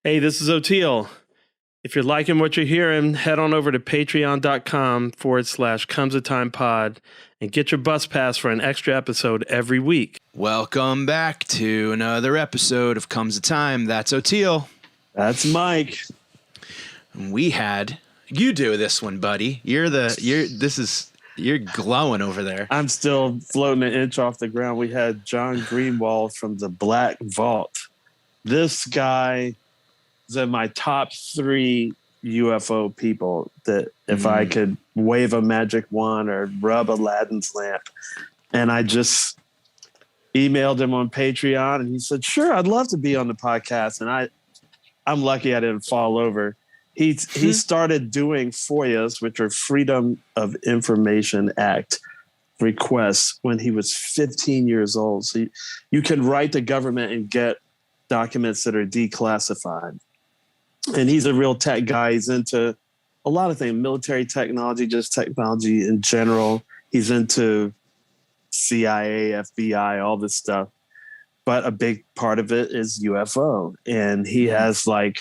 Hey, this is Oteil. If you're liking what you're hearing, head on over to patreon.com/comesatimepod and get your bus pass for an extra episode every week. Welcome back to another episode of Comes a Time. That's Oteil. That's Mike. We had you do this one, buddy. You're glowing over there. I'm still floating an inch off the ground. We had John Greenewald from the Black Vault. This guy is in my top 3 UFO people that if I could wave a magic wand or rub Aladdin's lamp. And I just emailed him on Patreon and he said, sure, I'd love to be on the podcast. And I'm lucky I didn't fall over. He started doing FOIAs, which are Freedom of Information Act requests, when he was 15 years old. So you can write to government and get documents that are declassified. And he's a real tech guy. He's into a lot of things, military technology, just technology in general. He's into CIA, FBI, all this stuff. But a big part of it is UFO. And he has like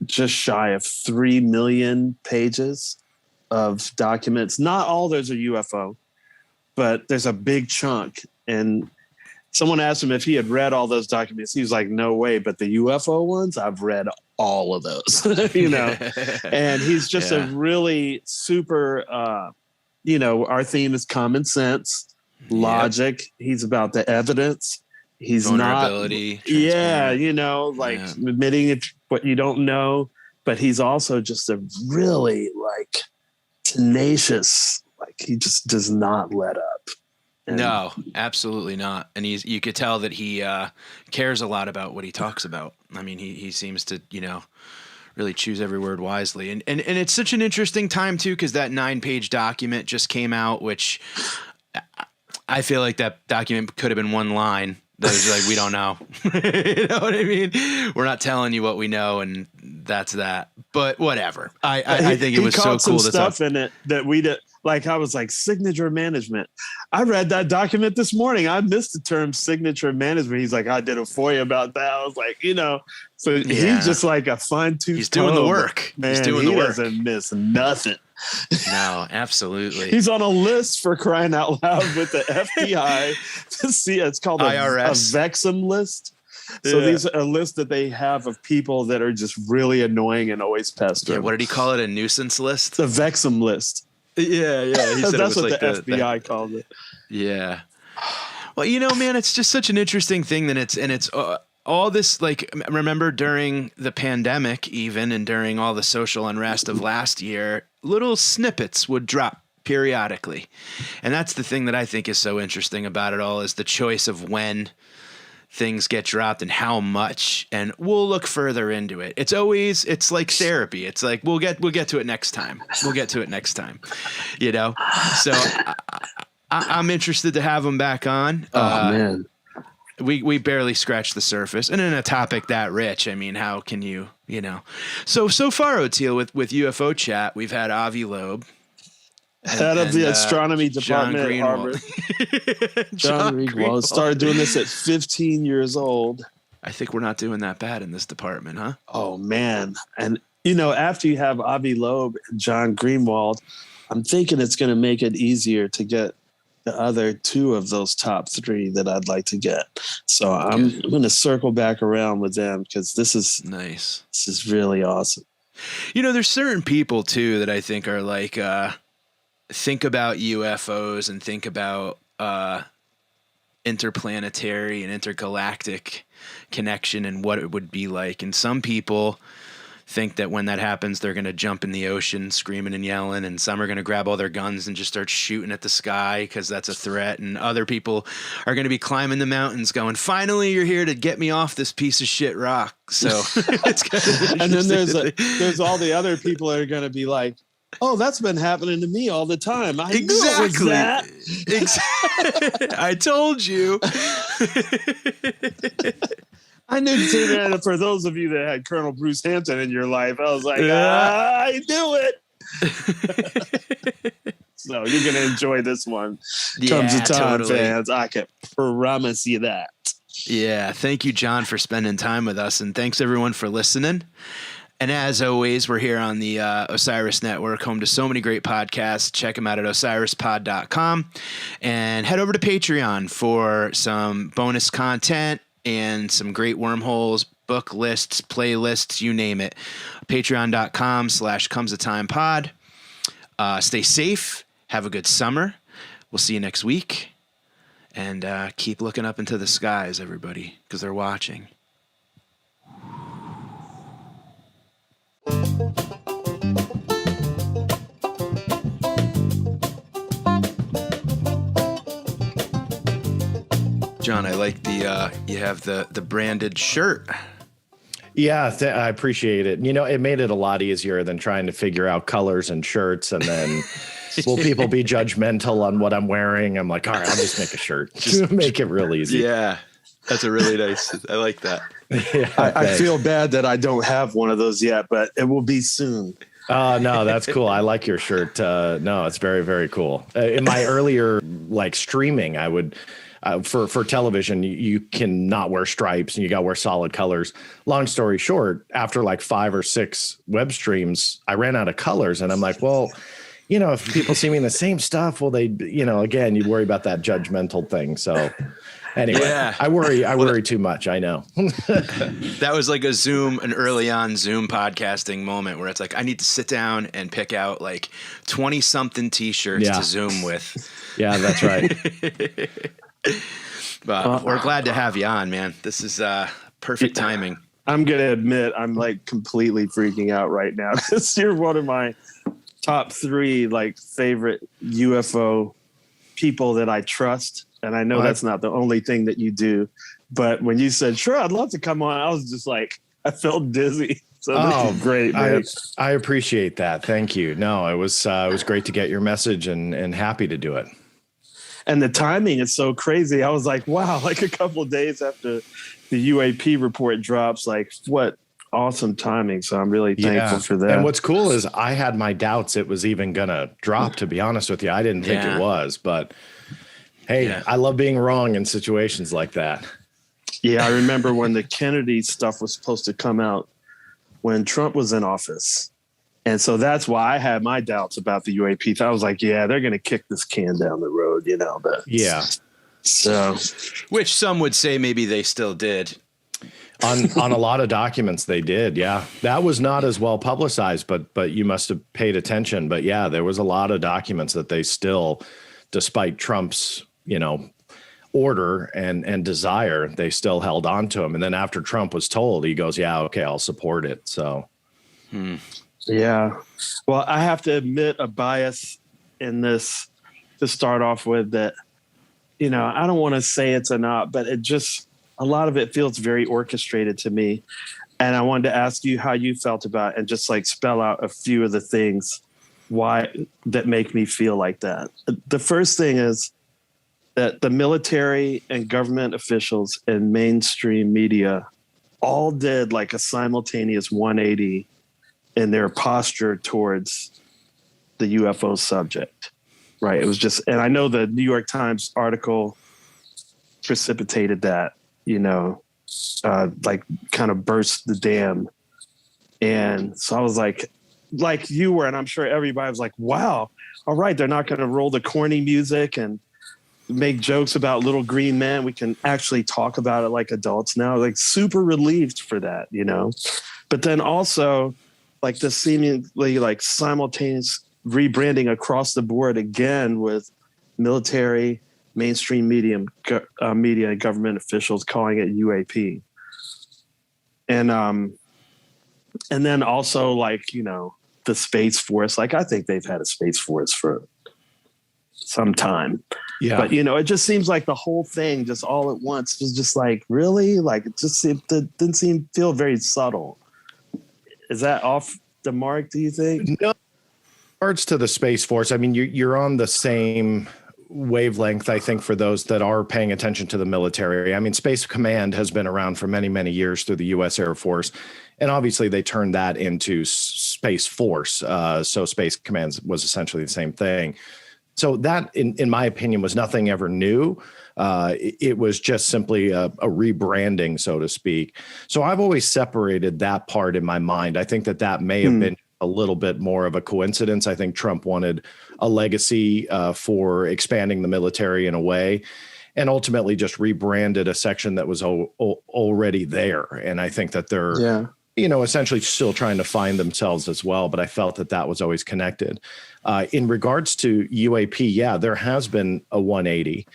just shy of 3 million pages of documents. Not all those are UFO, but there's a big chunk. And someone asked him if he had read all those documents. He was like, no way. But the UFO ones, I've read all of those, and he's just a really super, our theme is common sense, logic. He's about the evidence. He's vulnerability, admitting what you don't know, but he's also just a really tenacious, he just does not let up. No, absolutely not. And you could tell that he cares a lot about what he talks about. I mean, he seems to, really choose every word wisely. And it's such an interesting time, too, because that 9-page document just came out, which I feel like that document could have been one line. That was like, we don't know. You know what I mean? We're not telling you what we know, and that's that. But whatever. I think it was so cool. Some stuff in it that we did. I was like, signature management. I read that document this morning. I missed the term signature management. He's like, I did a FOIA about that. I was like, so he's just like a fine-tooth He's doing the work. Man, he's doing the work. He doesn't miss nothing. No, absolutely. He's on a list, for crying out loud, with the FBI to see. It's called IRS. a VEXM list. So these are a list that they have of people that are just really annoying and always pestering. Yeah, what did he call it? A nuisance list? The VEXM list. Yeah. He said that's it was what the FBI called it. Yeah. Well, man, it's just such an interesting thing that it's all this, remember during the pandemic even, and during all the social unrest of last year, little snippets would drop periodically. And that's the thing that I think is so interesting about it all, is the choice of when things get dropped and how much, and we'll look further into it. It's like therapy. It's like, we'll get to it next time. So I'm interested to have him back on. Oh man. We barely scratched the surface, and in a topic that rich, I mean, how can you so far, Oteil, with UFO chat, we've had Avi Loeb, head of the astronomy department at Harvard. John Greenewald started doing this at 15 years old. I think we're not doing that bad in this department, huh? Oh man. And after you have Avi Loeb and John Greenewald, I'm thinking it's going to make it easier to get the other 2 of those top 3 that I'd like to get. So I'm going to circle back around with them, because this is nice. This is really awesome. There's certain people too that I think are think about UFOs and think about interplanetary and intergalactic connection and what it would be like. And some people think that when that happens, they're going to jump in the ocean screaming and yelling, and some are going to grab all their guns and just start shooting at the sky because that's a threat. And other people are going to be climbing the mountains going, finally, you're here to get me off this piece of shit rock. So it's kind of and then there's all the other people that are going to be like, oh, that's been happening to me all the time. I knew it was that. Exactly. I told you. I knew that. For those of you that had Colonel Bruce Hampton in your life, I was like, I knew it. So you're going to enjoy this one. Comes a time, totally. Fans. I can promise you that. Yeah. Thank you, John, for spending time with us. And thanks everyone for listening. And as always, we're here on the Osiris Network, home to so many great podcasts. Check them out at osirispod.com and head over to Patreon for some bonus content and some great wormholes, book lists, playlists, you name it. Patreon.com/comesatimepod. Stay safe. Have a good summer. We'll see you next week. And keep looking up into the skies, everybody, because they're watching. John, I like you have the branded shirt. Yeah, I appreciate it. You know, it made it a lot easier than trying to figure out colors and shirts, and then will people be judgmental on what I'm wearing? I'm like, all right, I'll just make a shirt. Just make it real easy. Yeah, that's a really nice. I like that. Yeah, I feel bad that I don't have one of those yet, but it will be soon. No, that's cool. I like your shirt. No, it's very, very cool. In my earlier streaming, I would for television, you cannot wear stripes and you got to wear solid colors. Long story short, after like 5 or 6 web streams, I ran out of colors, and I'm like, well, you know, if people see me in the same stuff, well, they, you know, again, you worry about that judgmental thing. So anyway, yeah. I worry too much. I know. That was like an early on Zoom podcasting moment where it's like, I need to sit down and pick out like 20 something t-shirts to Zoom with. Yeah, that's right. But we're glad to have you on, man. This is perfect timing. I'm going to admit I'm like completely freaking out right now because you're one of my top 3 like favorite UFO people that I trust. And I know that's not the only thing that you do. But when you said, sure, I'd love to come on, I was just like, I felt dizzy. So this is great, man. I appreciate that. Thank you. No, it was great to get your message and happy to do it. And the timing is so crazy. I was like, wow, like a couple of days after the UAP report drops, like what awesome timing. So I'm really thankful for that. And what's cool is I had my doubts it was even going to drop, to be honest with you. I didn't think it was, but hey, I love being wrong in situations like that. Yeah, I remember when the Kennedy stuff was supposed to come out when Trump was in office. And so that's why I had my doubts about the UAP. I was like, yeah, they're going to kick this can down the road, you know. But so, which some would say maybe they still did. On a lot of documents they did. Yeah, that was not as well publicized, but you must have paid attention. But yeah, there was a lot of documents that they still, despite Trump's, you know, order and desire, they still held on to him. And then after Trump was told, he goes, yeah, okay, I'll support it. So. Yeah. Well, I have to admit a bias in this to start off with that, you know, I don't want to say it's a not, but it just, a lot of it feels very orchestrated to me. And I wanted to ask you how you felt about it and just like spell out a few of the things that make me feel like that. The first thing is that the military and government officials and mainstream media all did like a simultaneous 180 in their posture towards the UFO subject, right? It was just, and I know the New York Times article precipitated that, you know, like kind of burst the dam. And so I was like you were, and I'm sure everybody was like, wow, all right, they're not going to roll the corny music and make jokes about little green men. We can actually talk about it like adults now, like super relieved for that, you know? But then also, like the seemingly like simultaneous rebranding across the board again with military, mainstream media, and government officials calling it UAP. And then also like, you know, the Space Force, like I think they've had a Space Force for some time. Yeah. But, you know, it just seems like the whole thing just all at once was just like, really? Like it just didn't feel very subtle. Is that off the mark, do you think? No. In regards to the Space Force, I mean, you're on the same wavelength, I think, for those that are paying attention to the military. I mean, Space Command has been around for many, many years through the U.S. Air Force. And obviously they turned that into Space Force. So Space Command was essentially the same thing. So that, in my opinion, was nothing ever new. It was just simply a rebranding, so to speak. So I've always separated that part in my mind. I think that may have been a little bit more of a coincidence. I think Trump wanted a legacy for expanding the military in a way, and ultimately just rebranded a section that was already there. And I think that they're, essentially still trying to find themselves as well. But I felt that was always connected. In regards to UAP, there has been a 180.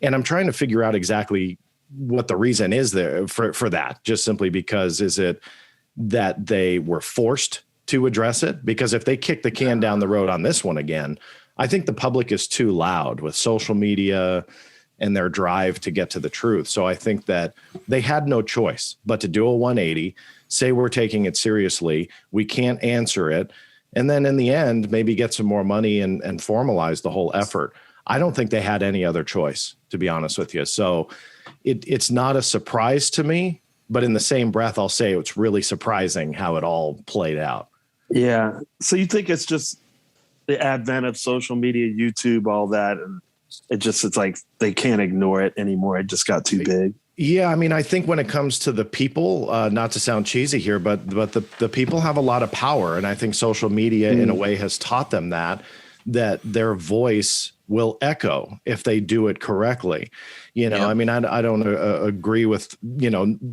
And I'm trying to figure out exactly what the reason is there for that, just simply because is it that they were forced to address it? Because if they kick the can down the road on this one again, I think the public is too loud with social media and their drive to get to the truth. So I think that they had no choice but to do a 180, say we're taking it seriously, we can't answer it, and then in the end, maybe get some more money and formalize the whole effort. I don't think they had any other choice, to be honest with you. So it's not a surprise to me, but in the same breath, I'll say it's really surprising how it all played out. Yeah. So you think it's just the advent of social media, YouTube, all that, and it's like they can't ignore it anymore. It just got too big. Yeah, I mean, I think when it comes to the people, not to sound cheesy here, but the people have a lot of power, and I think social media in a way has taught them that their voice will echo if they do it correctly. I mean, I don't agree with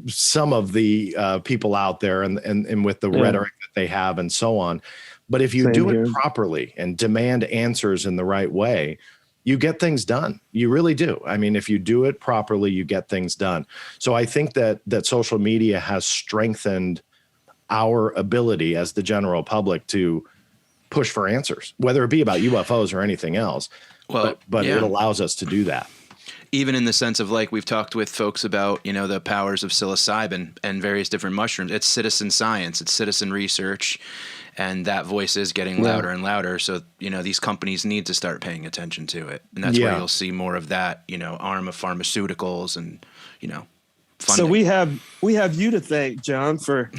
some of the people out there and with the rhetoric that they have and so on. But if you do it properly and demand answers in the right way, you get things done. You really do. I mean, if you do it properly, you get things done. So I think that social media has strengthened our ability as the general public to push for answers, whether it be about UFOs or anything else. But it allows us to do that. Even in the sense of, like, we've talked with folks about, the powers of psilocybin and various different mushrooms. It's citizen science, it's citizen research, and that voice is getting louder and louder. So, these companies need to start paying attention to it. And that's where you'll see more of that, arm of pharmaceuticals and, funding. So we have you to thank, John, for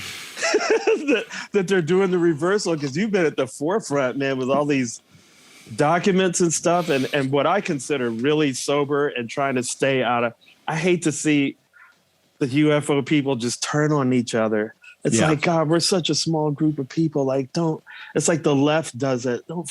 that they're doing the reversal, because you've been at the forefront, man, with all these documents and stuff, and what I consider really sober and trying to stay out of. I hate to see the UFO people just turn on each other. It's like, God, we're such a small group of people. Like, it's like the left does it. Don't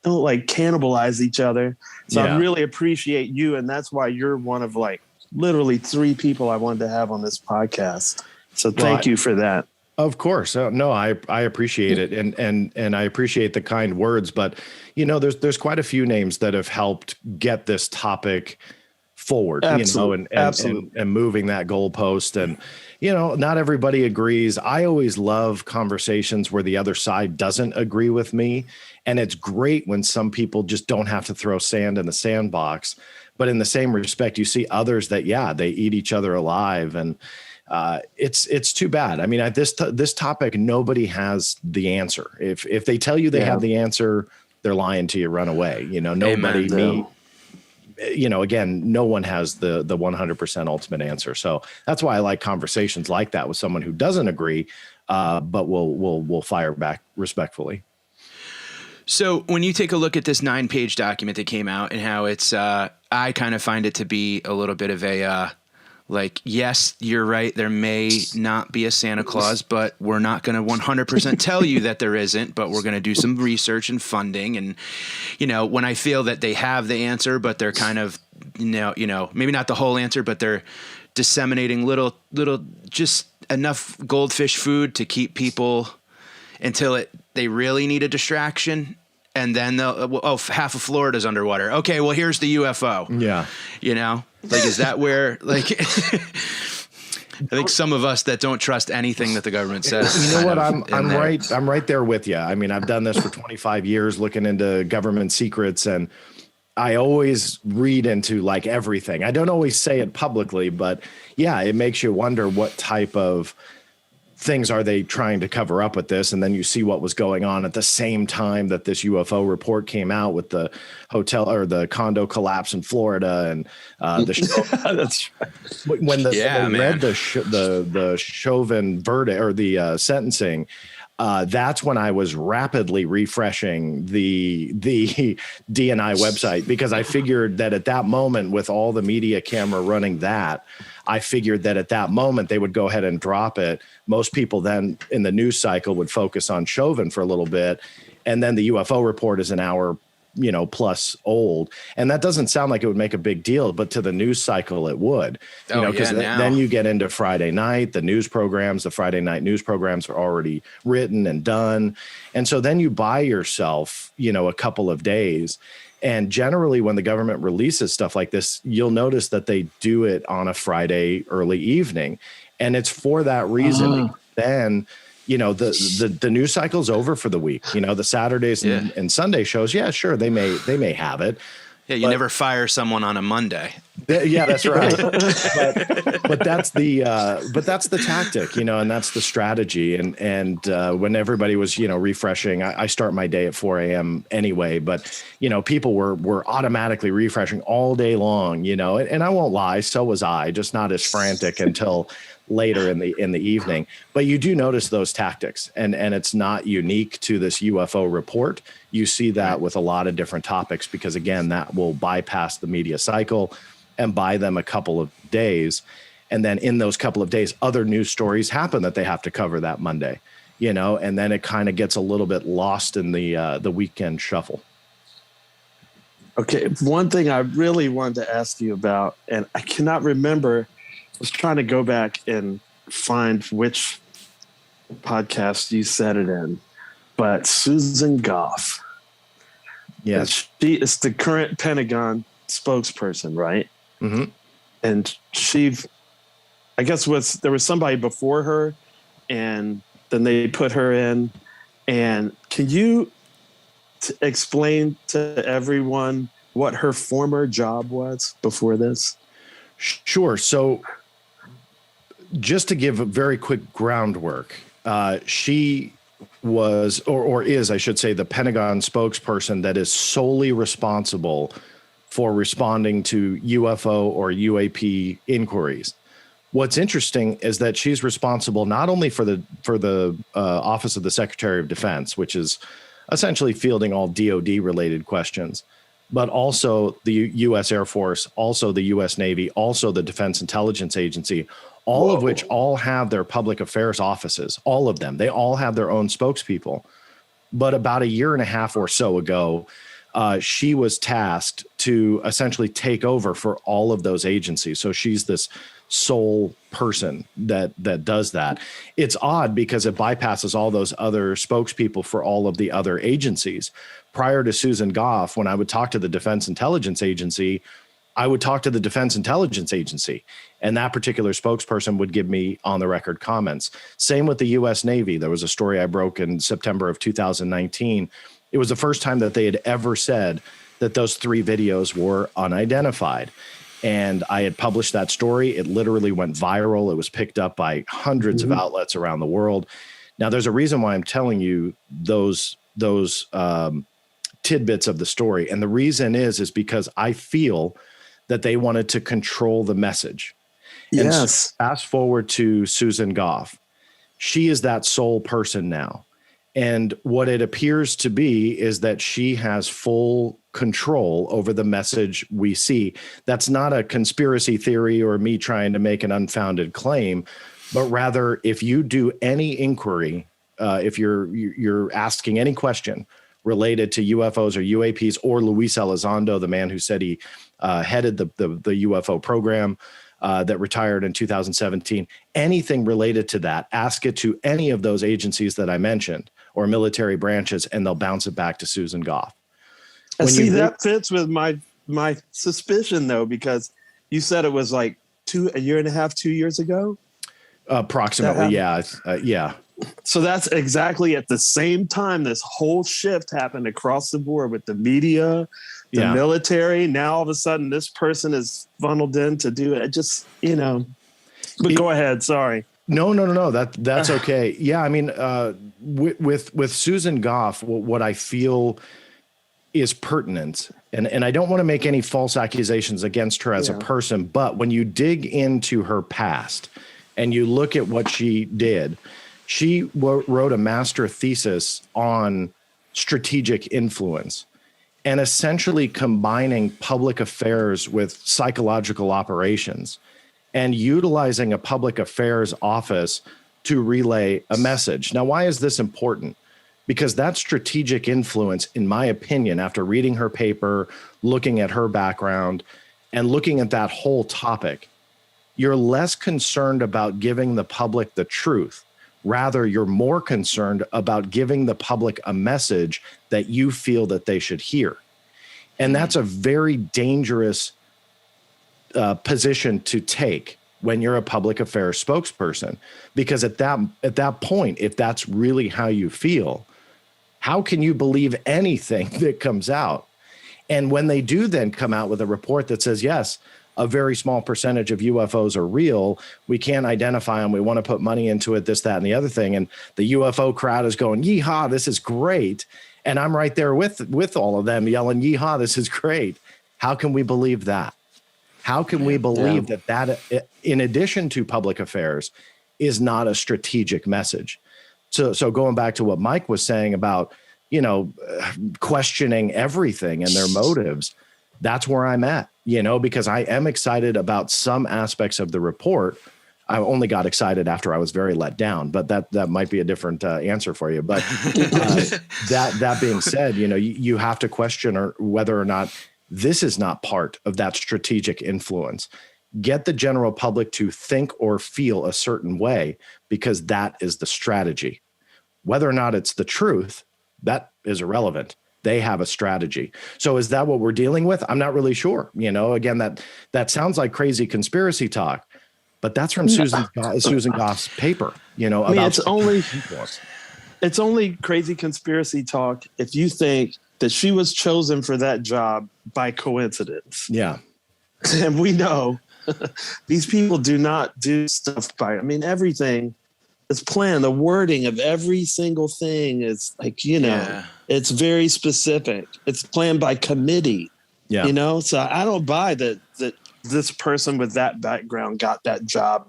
like cannibalize each other. So I really appreciate you, and that's why you're one of like literally 3 people I wanted to have on this podcast. So thank you for that. Of course. No, I appreciate it. And I appreciate the kind words, but there's quite a few names that have helped get this topic forward, and moving that goalpost. And, not everybody agrees. I always love conversations where the other side doesn't agree with me. And it's great when some people just don't have to throw sand in the sandbox. But in the same respect, you see others that, they eat each other alive. And it's too bad. I mean, this topic, nobody has the answer. If they tell you they have the answer, they're lying to you. Run away. Nobody. Again, no one has the 100% ultimate answer. So that's why I like conversations like that with someone who doesn't agree, but will fire back respectfully. So when you take a look at this 9-page document that came out and how it's, I kind of find it to be a little bit of a, yes, you're right. There may not be a Santa Claus, but we're not going to 100% tell you that there isn't, but we're going to do some research and funding. And, when I feel that they have the answer, but they're kind of, maybe not the whole answer, but they're disseminating little, just enough goldfish food to keep people until they really need a distraction. And then half of Florida's underwater. Okay, well, here's the UFO. Yeah. Is that where, I think some of us that don't trust anything that the government says. You know what? I'm right there with you. I mean, I've done this for 25 years looking into government secrets, and I always read into everything. I don't always say it publicly, but it makes you wonder what type of things are they trying to cover up with this? And then you see what was going on at the same time that this UFO report came out with the hotel or the condo collapse in Florida. And that's right. When read the Chauvin verdict or the sentencing, that's when I was rapidly refreshing the DNI website, because I figured that at that moment, with all the media camera running that, I figured that at that moment they would go ahead and drop it. Most people then in the news cycle would focus on Chauvin for a little bit. And then the UFO report is an hour, plus old. And that doesn't sound like it would make a big deal, but to the news cycle, it would, because then you get into Friday night, the Friday night news programs are already written and done. And so then you buy yourself, a couple of days. And generally when the government releases stuff like this, you'll notice that they do it on a Friday early evening. And it's for that reason. Then the news cycle's over for the week. The Saturdays and Sunday shows. Yeah, sure. They may have it. Yeah. You never fire someone on a Monday. Yeah, that's right. but that's the tactic, and that's the strategy. And when everybody was, refreshing, I start my day at 4 a.m. anyway, but people were automatically refreshing all day long, and I won't lie. So was I, just not as frantic until later in the evening. But you do notice those tactics, and it's not unique to this UFO report. You see that with a lot of different topics, because again, that will bypass the media cycle and buy them a couple of days. And then in those couple of days, other news stories happen that they have to cover that Monday, and then it kind of gets a little bit lost in the weekend shuffle. Okay. One thing I really wanted to ask you about, and I cannot remember, I was trying to go back and find which podcast you said it in, but Susan Goff. Yes. She is the current Pentagon spokesperson, right? Mm-hmm. And I guess there was somebody before her, and then they put her in. And can you explain to everyone what her former job was before this? Sure. So just to give a very quick groundwork, she was, or is, I should say, the Pentagon spokesperson that is solely responsible for responding to UFO or UAP inquiries. What's interesting is that she's responsible not only for the Office of the Secretary of Defense, which is essentially fielding all DoD related questions, but also the U.S. Air Force, also the U.S. Navy, also the Defense Intelligence Agency, all of which all have their public affairs offices, all of them. They all have their own spokespeople. But about a year and a half or so ago, she was tasked to essentially take over for all of those agencies. So she's this sole person that does that. It's odd because it bypasses all those other spokespeople for all of the other agencies. Prior to Susan Goff, when I would talk to the Defense Intelligence Agency, I would talk to the Defense Intelligence Agency, and that particular spokesperson would give me on the record comments. Same with the U.S. Navy. There was a story I broke in September of 2019. It was the first time that they had ever said that those 3 videos were unidentified. And I had published that story. It literally went viral. It was picked up by hundreds of outlets around the world. Now, there's a reason why I'm telling you those tidbits of the story. And the reason is because I feel that they wanted to control the message. And Yes. so fast forward to Susan Goff. She is that sole person now. And what it appears to be is that she has full control over the message we see. That's not a conspiracy theory or me trying to make an unfounded claim, but rather if you do any inquiry, if you're asking any question related to UFOs or UAPs or Luis Elizondo, the man who said he headed the UFO program that retired in 2017, anything related to that, ask it to any of those agencies that I mentioned or military branches, and they'll bounce it back to Susan Goff. And see, that fits with my suspicion, though, because you said it was like a year and a half, 2 years ago? Approximately, yeah. Yeah. So that's exactly at the same time this whole shift happened across the board with the media, the military. Now all of a sudden this person is funneled in to do it. Just, but go ahead. Sorry. No. That's okay. Yeah. I mean, with Susan Goff, what I feel is pertinent, and I don't want to make any false accusations against her as a person, but when you dig into her past and you look at what she did, She wrote a master thesis on strategic influence and essentially combining public affairs with psychological operations and utilizing a public affairs office to relay a message. Now, why is this important? Because that strategic influence, in my opinion, after reading her paper, looking at her background, and looking at that whole topic, you're less concerned about giving the public the truth. Rather, you're more concerned about giving the public a message that you feel that they should hear. And that's a very dangerous position to take when you're a public affairs spokesperson, because at that point, if that's really how you feel, how can you believe anything that comes out? And when they do then come out with a report that says, yes, a very small percentage of UFOs are real, we can't identify them, we want to put money into it, this, that, and the other thing, and the UFO crowd is going, yeehaw, this is great. And I'm right there with all of them yelling, yeehaw, this is great. How can we believe that? How can we believe that in addition to public affairs, is not a strategic message? So going back to what Mike was saying about, questioning everything and their motives, that's where I'm at, because I am excited about some aspects of the report. I only got excited after I was very let down, but that might be a different answer for you. But that being said, you have to question whether or not this is not part of that strategic influence. Get the general public to think or feel a certain way, because that is the strategy. Whether or not it's the truth, that is irrelevant. They have a strategy. So is that what we're dealing with? I'm not really sure. Again, that sounds like crazy conspiracy talk, but that's from Susan Goff's paper, about it's only crazy conspiracy talk if you think that she was chosen for that job by coincidence. Yeah. And we know these people do not do stuff everything is planned. The wording of every single thing is it's very specific. It's planned by committee, so I don't buy that this person with that background got that job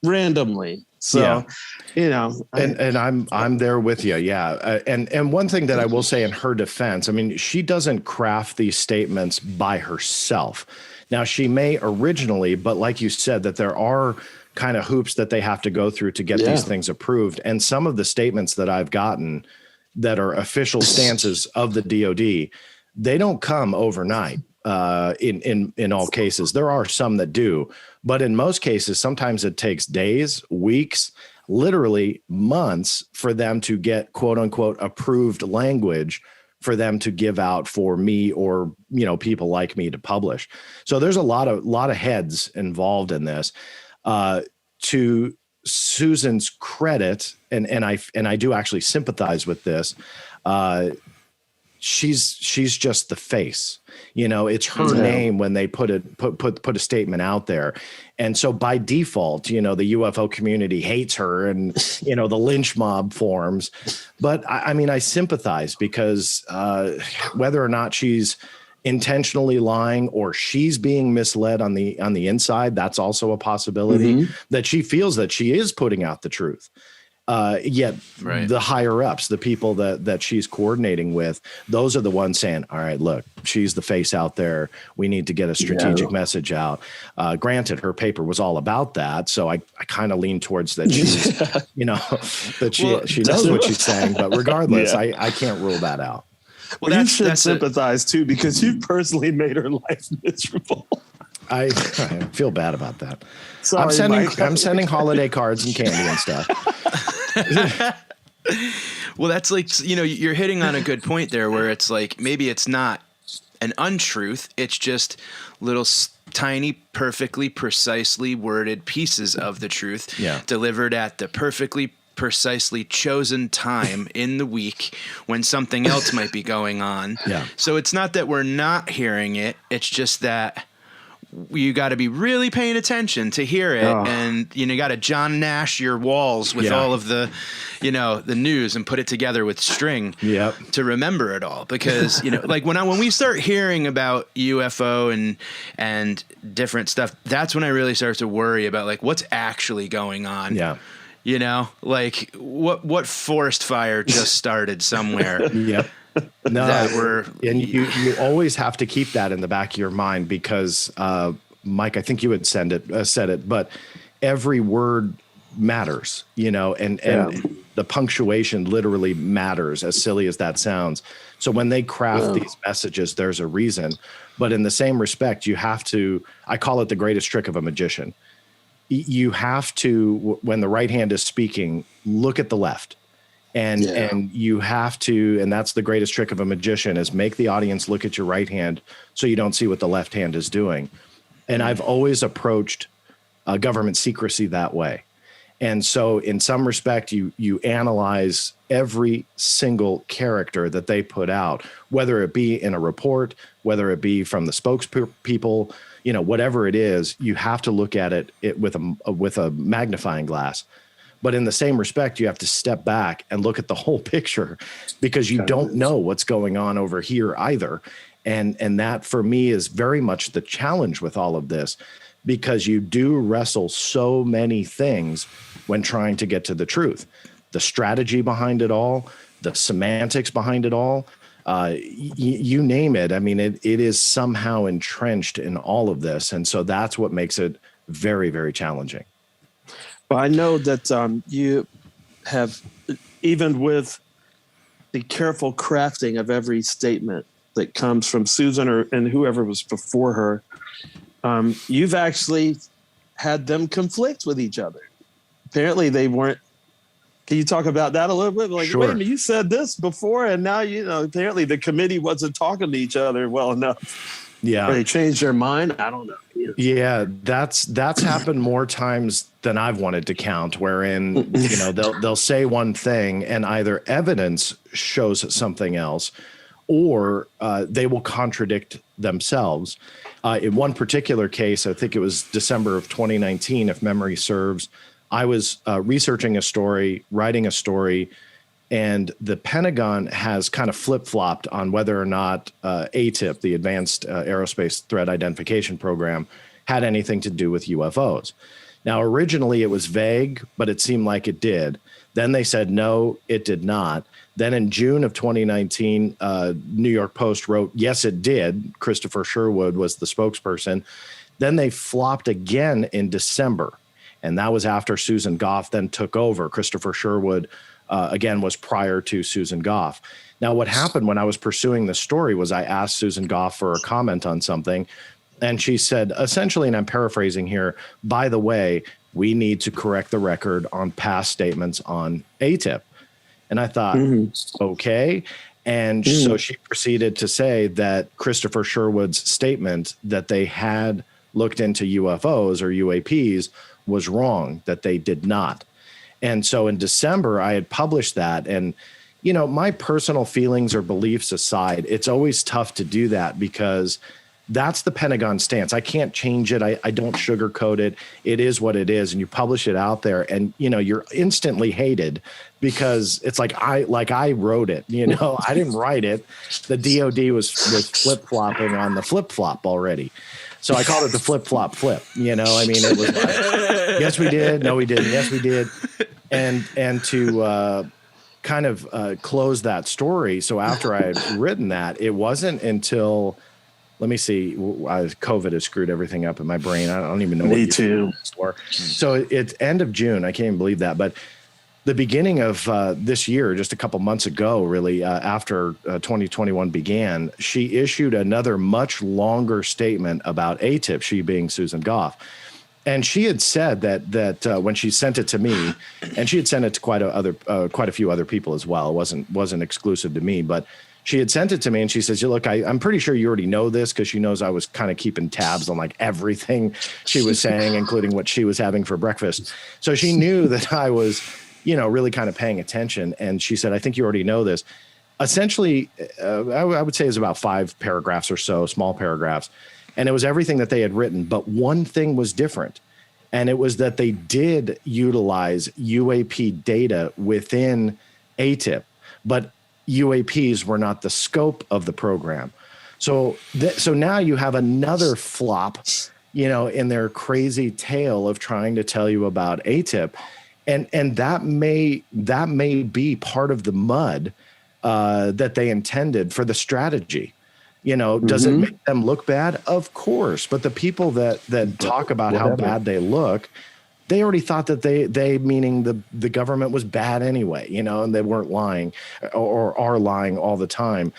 randomly. So, and I'm there with you. Yeah. And one thing that I will say in her defense, she doesn't craft these statements by herself. Now, she may originally, but like you said, that there are kind of hoops that they have to go through to get these things approved. And some of the statements that I've gotten that are official stances of the DOD, they don't come overnight. In all cases, there are some that do, but in most cases, sometimes it takes days, weeks, literally months for them to get quote unquote approved language for them to give out for me or, people like me to publish. So there's a lot of heads involved in this. To Susan's credit, and I do actually sympathize with this. She's just the face, it's her name when they put a statement out there. And so by default, the UFO community hates her and, the lynch mob forms. But I sympathize because whether or not she's intentionally lying or she's being misled on the inside, that's also a possibility, that she feels that she is putting out the truth. Yet the higher ups, the people that she's coordinating with, those are the ones saying, all right, look, she's the face out there. We need to get a strategic message out. Granted, her paper was all about that. So I kind of lean towards that she's, that she knows what she's saying, but regardless, I can't rule that out. Well, you should sympathize too, because you personally made her life miserable. I feel bad about that. Sorry, I'm sending holiday cards and candy and stuff. Well, that's you're hitting on a good point there, where it's like, maybe it's not an untruth. It's just little tiny, perfectly, precisely worded pieces of the truth delivered at the perfectly, precisely chosen time in the week when something else might be going on. Yeah. So it's not that we're not hearing it. It's just that you got to be really paying attention to hear it. And you got to John Nash your walls with all of the, the news and put it together with string to remember it all. Because, like when we start hearing about UFO and different stuff, that's when I really start to worry about like what's actually going on. Yeah. You know, like what forest fire just started somewhere? Yep. No, that we're and you always have to keep that in the back of your mind because Mike, I think you had said it, but every word matters, you know, and the punctuation literally matters, as silly as that sounds. So when they craft these messages, there's a reason. But in the same respect, you have to, I call it the greatest trick of a magician. You have to, when the right hand is speaking, look at the left. And you have to, and that's the greatest trick of a magician, is make the audience look at your right hand so you don't see what the left hand is doing. And I've always approached government secrecy that way. And so in some respect, you analyze every single character that they put out, whether it be in a report, whether it be from the spokespeople, you know, whatever it is, you have to look at it with a magnifying glass. But in the same respect, you have to step back and look at the whole picture, because you don't know what's going on over here either. And that for me is very much the challenge with all of this, because you do wrestle so many things when trying to get to the truth. The strategy behind it all, the semantics behind it all, you name it. I mean, it is somehow entrenched in all of this. And so that's what makes it very, very challenging. Well, I know that you have, even with the careful crafting of every statement that comes from Susan and whoever was before her, you've actually had them conflict with each other. Apparently they weren't. Can you talk about that a little bit? Like, Sure. Wait a minute, you said this before, and now, you know, apparently the committee wasn't talking to each other well enough. Yeah. Or they changed their mind. I don't know. Yeah, that's happened more times than I've wanted to count, wherein, you know, they'll say one thing and either evidence shows something else, or they will contradict themselves. In one particular case, I think it was December of 2019, if memory serves, I was researching a story, writing a story, and the Pentagon has kind of flip-flopped on whether or not ATIP, the Advanced Aerospace Threat Identification Program, had anything to do with UFOs. Now, originally it was vague, but it seemed like it did. Then they said, no, it did not. Then in June of 2019, New York Post wrote, yes, it did. Christopher Sherwood was the spokesperson. Then they flopped again in December. And that was after Susan Goff then took over. Christopher Sherwood, again, was prior to Susan Goff. Now, what happened when I was pursuing the story was I asked Susan Goff for a comment on something. And she said, essentially, and I'm paraphrasing here, by the way, we need to correct the record on past statements on ATIP. And I thought, okay. And so she proceeded to say that Christopher Sherwood's statement that they had looked into UFOs or UAPs was wrong, that they did not. And so in December, I had published that. And, you know, my personal feelings or beliefs aside, it's always tough to do that because that's the Pentagon stance. I can't change it. I don't sugarcoat it. It is what it is. And you publish it out there and, you know, you're instantly hated because it's like I wrote it, you know, I didn't write it. The DOD was flip-flopping on the flip-flop already. So I called it the flip-flop flip, you know, I mean, it was like, yes, we did. No, we didn't. Yes, we did. And to kind of close that story. So after I had written that, it wasn't until, let me see, COVID has screwed everything up in my brain. I don't even know what too. So it's end of June. I can't even believe that. But the beginning of this year, just a couple months ago, really, after 2021 began, she issued another much longer statement about ATIP, she being Susan Goff. And she had said that when she sent it to me, and she had sent it to quite a few other people as well. It wasn't exclusive to me, but she had sent it to me and she says, look, I'm pretty sure you already know this, because she knows I was kind of keeping tabs on like everything she was saying, including what she was having for breakfast. So she knew that I was, you know, really kind of paying attention. And she said, I think you already know this. Essentially, I would say it's about 5 paragraphs or so, small paragraphs. And it was everything that they had written. But one thing was different. And it was that they did utilize UAP data within ATIP, but UAPs were not the scope of the program. So now you have another flop, you know, in their crazy tale of trying to tell you about ATIP. And that may be part of the mud that they intended for the strategy. Does it make them look bad? Of course. But the people that talk about how bad they look, they already thought that they meaning the government was bad anyway, and they weren't lying or are lying all the time.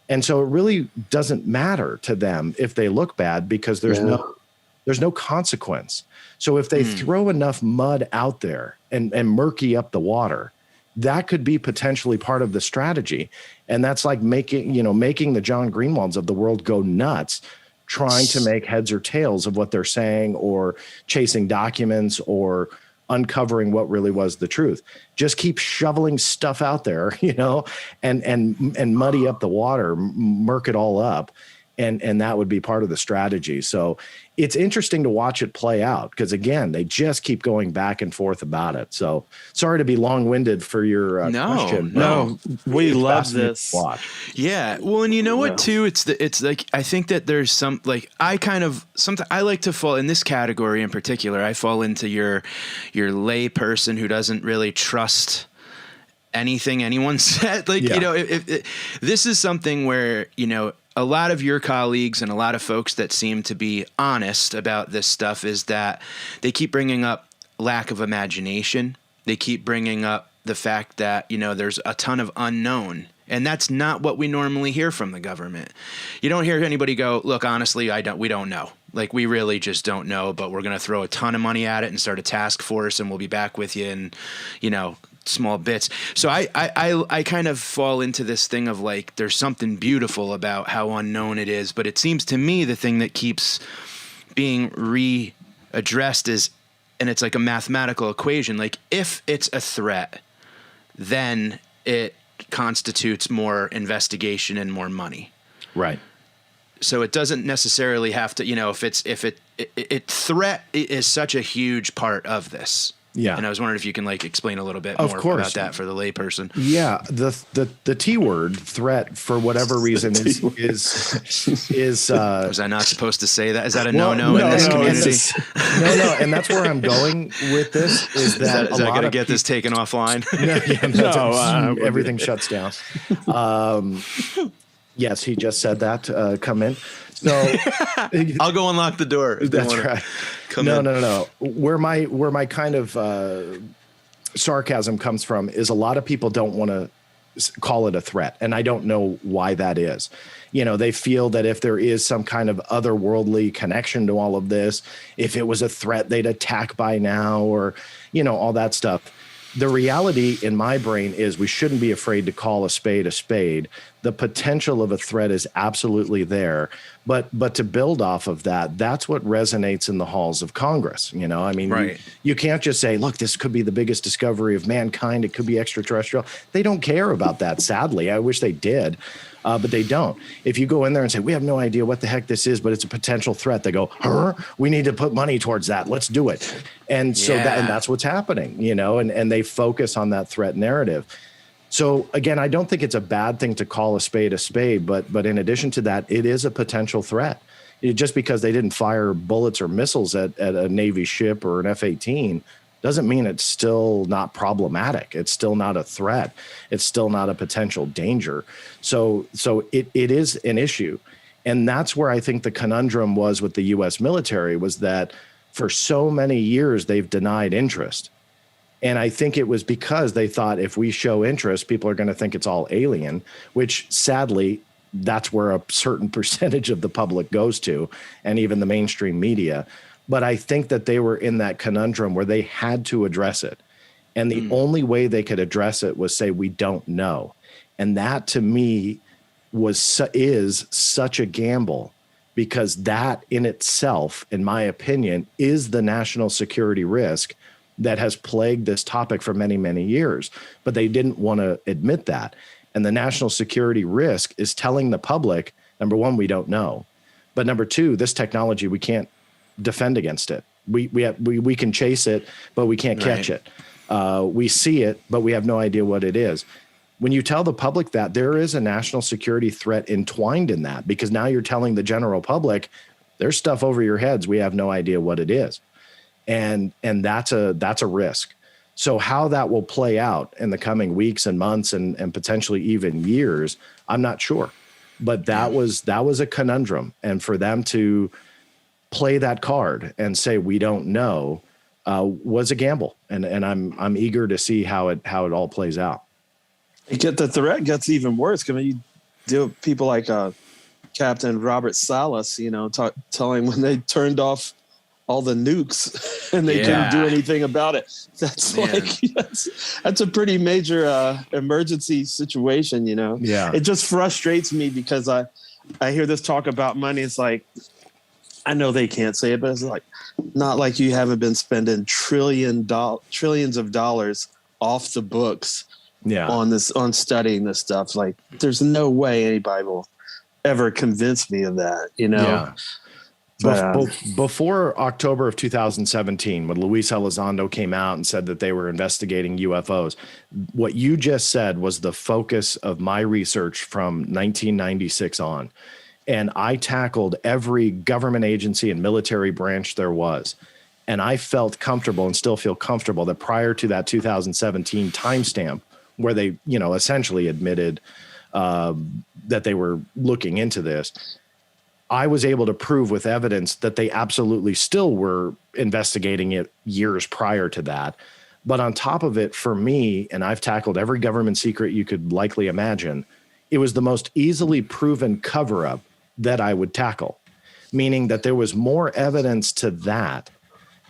And so it really doesn't matter to them if they look bad, because there's no consequence. So if they throw enough mud out there and murky up the water, that could be potentially part of the strategy. And that's like making the John Greenewalds of the world go nuts, trying to make heads or tails of what they're saying, or chasing documents, or uncovering what really was the truth. Just keep shoveling stuff out there, and muddy up the water, murk it all up. And that would be part of the strategy. So it's interesting to watch it play out, because again, they just keep going back and forth about it. So sorry to be long-winded for your question. No, we love this. Yeah. Well, and you know what too? It's like, I think that there's some, like, I like to fall in this category in particular. I fall into your lay person who doesn't really trust anything anyone said. Like, this is something where, a lot of your colleagues and a lot of folks that seem to be honest about this stuff is that they keep bringing up lack of imagination. They keep bringing up the fact that, there's a ton of unknown, and that's not what we normally hear from the government. You don't hear anybody go, look, honestly, we don't know. Like, we really just don't know, but we're going to throw a ton of money at it and start a task force, and we'll be back with you in, small bits. So I kind of fall into this thing of like, there's something beautiful about how unknown it is, but it seems to me the thing that keeps being readdressed is, and it's like a mathematical equation, like if it's a threat, then it constitutes more investigation and more money. Right. So it doesn't necessarily have to, if threat is such a huge part of this. Yeah. And I was wondering if you can explain a little bit more about that for the layperson. Yeah. The T word, threat, for whatever reason is was I not supposed to say that? Is that a no-no in this community? No. And that's where I'm going with this is that is that going to get this taken offline? Everything shuts down. Yes, he just said that. Come in. So I'll go unlock the door. That's right. No. Where my kind of sarcasm comes from is a lot of people don't want to call it a threat, and I don't know why that is. They feel that if there is some kind of otherworldly connection to all of this, if it was a threat, they'd attack by now, or all that stuff. The reality in my brain is we shouldn't be afraid to call a spade a spade. The potential of a threat is absolutely there. But to build off of that, that's what resonates in the halls of Congress. Right. You can't just say, look, this could be the biggest discovery of mankind. It could be extraterrestrial. They don't care about that, sadly. I wish they did. But they don't. If you go in there and say, we have no idea what the heck this is, but it's a potential threat, they go, we need to put money towards that. Let's do it. And so that's what's happening, and they focus on that threat narrative. So again, I don't think it's a bad thing to call a spade, but in addition to that, it is a potential threat. Just because they didn't fire bullets or missiles at a Navy ship or an F-18 doesn't mean it's still not problematic. It's still not a threat. It's still not a potential danger. So it is an issue. And that's where I think the conundrum was with the U.S. military, was that for so many years, they've denied interest. And I think it was because they thought if we show interest, people are going to think it's all alien, which sadly, that's where a certain percentage of the public goes to, and even the mainstream media. But I think that they were in that conundrum where they had to address it. And the only way they could address it was say, we don't know. And that to me is such a gamble, because that in itself, in my opinion, is the national security risk that has plagued this topic for many, many years. But they didn't want to admit that. And the national security risk is telling the public, number one, we don't know. But number two, this technology, we can't defend against it. We can chase it, but we can't catch it. We see it, but we have no idea what it is. When you tell the public that, there is a national security threat entwined in that, because now you're telling the general public, there's stuff over your heads. We have no idea what it is. And that's a risk. So how that will play out in the coming weeks and months and potentially even years, I'm not sure. But that was a conundrum. And for them to play that card and say, we don't know, was a gamble. And I'm eager to see how it all plays out. The threat gets even worse. I mean, you deal with people like Captain Robert Salas, telling when they turned off all the nukes and they couldn't do anything about it. That's that's a pretty major emergency situation, Yeah. It just frustrates me because I hear this talk about money. It's like, I know they can't say it, but it's like, not like you haven't been spending trillions of dollars off the books on studying this stuff. Like, there's no way anybody will ever convince me of that, Yeah. But before October of 2017, when Luis Elizondo came out and said that they were investigating UFOs, what you just said was the focus of my research from 1996 on. And I tackled every government agency and military branch there was. And I felt comfortable and still feel comfortable that prior to that 2017 timestamp, where they, essentially admitted that they were looking into this, I was able to prove with evidence that they absolutely still were investigating it years prior to that. But on top of it, for me, and I've tackled every government secret you could likely imagine, it was the most easily proven cover-up that I would tackle, meaning that there was more evidence to that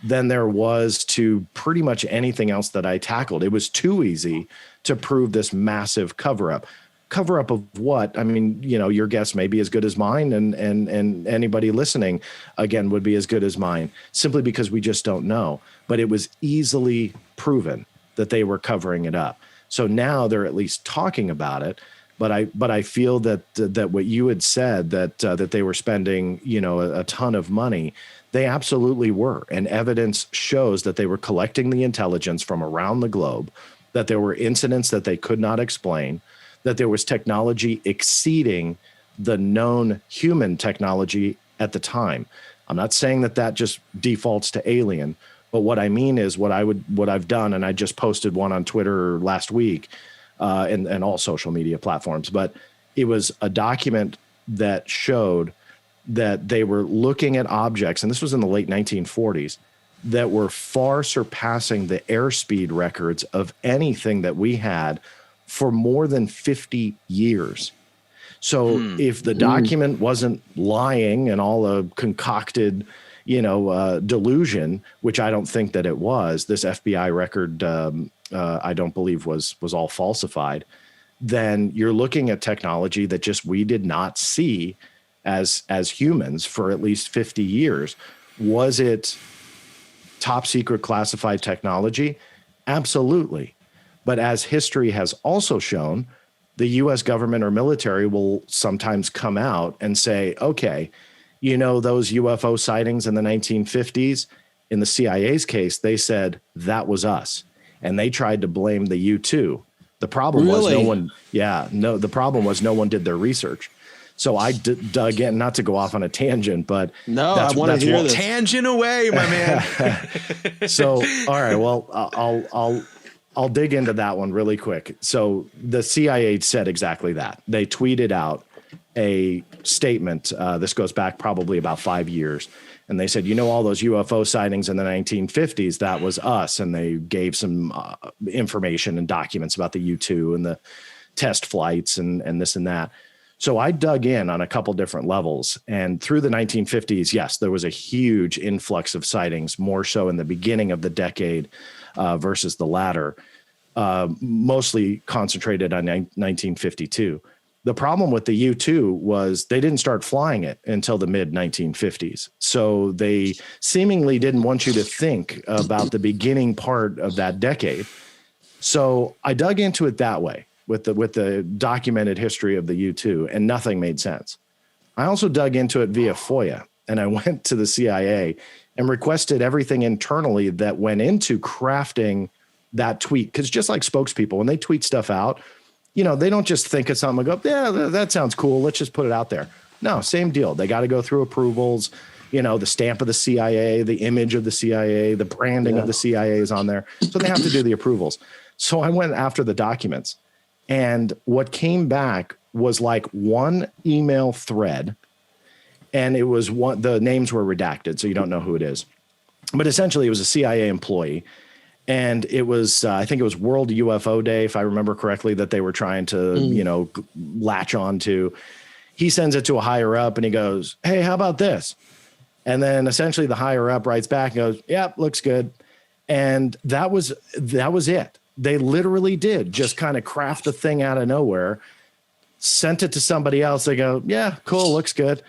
than there was to pretty much anything else that I tackled. It was too easy to prove this massive cover-up. Cover-up of what? I mean, your guess may be as good as mine, and anybody listening, again, would be as good as mine, simply because we just don't know. But it was easily proven that they were covering it up. So now they're at least talking about it. But I feel that what you had said, that they were spending, a ton of money, they absolutely were. And evidence shows that they were collecting the intelligence from around the globe, that there were incidents that they could not explain, that there was technology exceeding the known human technology at the time. I'm not saying that just defaults to alien, but what I mean is what I've done, and I just posted one on Twitter last week, and all social media platforms, but it was a document that showed that they were looking at objects, and this was in the late 1940s, that were far surpassing the airspeed records of anything that we had for more than 50 years. So if the document wasn't lying and all a concocted, delusion, which I don't think that it was, this FBI record, I don't believe was all falsified, then you're looking at technology that just we did not see as humans for at least 50 years. Was it top secret classified technology? Absolutely. But as history has also shown, the U.S. government or military will sometimes come out and say, okay, those UFO sightings in the 1950s, in the CIA's case, they said that was us. And they tried to blame the U-2. The problem was the problem was no one did their research. So I dug in, not to go off on a tangent, but I want to hear this. Tangent away, my man. So, all right, well, I'll dig into that one really quick. So the CIA said exactly that. They tweeted out a statement. This goes back probably about 5 years. And they said, all those UFO sightings in the 1950s, that was us. And they gave some information and documents about the U-2 and the test flights and this and that. So I dug in on a couple different levels. And through the 1950s, yes, there was a huge influx of sightings, more so in the beginning of the decade versus the latter, mostly concentrated on 1952. The problem with the U-2 was they didn't start flying it until the mid 1950s. So they seemingly didn't want you to think about the beginning part of that decade. So I dug into it that way with the documented history of the U-2, and nothing made sense. I also dug into it via FOIA, and I went to the CIA and requested everything internally that went into crafting that tweet. Because just like spokespeople, when they tweet stuff out, they don't just think of something and go, yeah, that sounds cool, let's just put it out there. No, same deal. They got to go through approvals. the stamp of the CIA, the image of the CIA, the branding of the CIA is on there. So they have to do the approvals. So I went after the documents, and what came back was like one email thread, and it was the names were redacted, so you don't know who it is. But essentially it was a CIA employee. And it was, I think it was World UFO Day, if I remember correctly, that they were trying to, latch on to. He sends it to a higher up and he goes, hey, how about this? And then essentially the higher up writes back and goes, yep, looks good. And that was it. They literally did just kind of craft the thing out of nowhere, sent it to somebody else. They go, yeah, cool, looks good.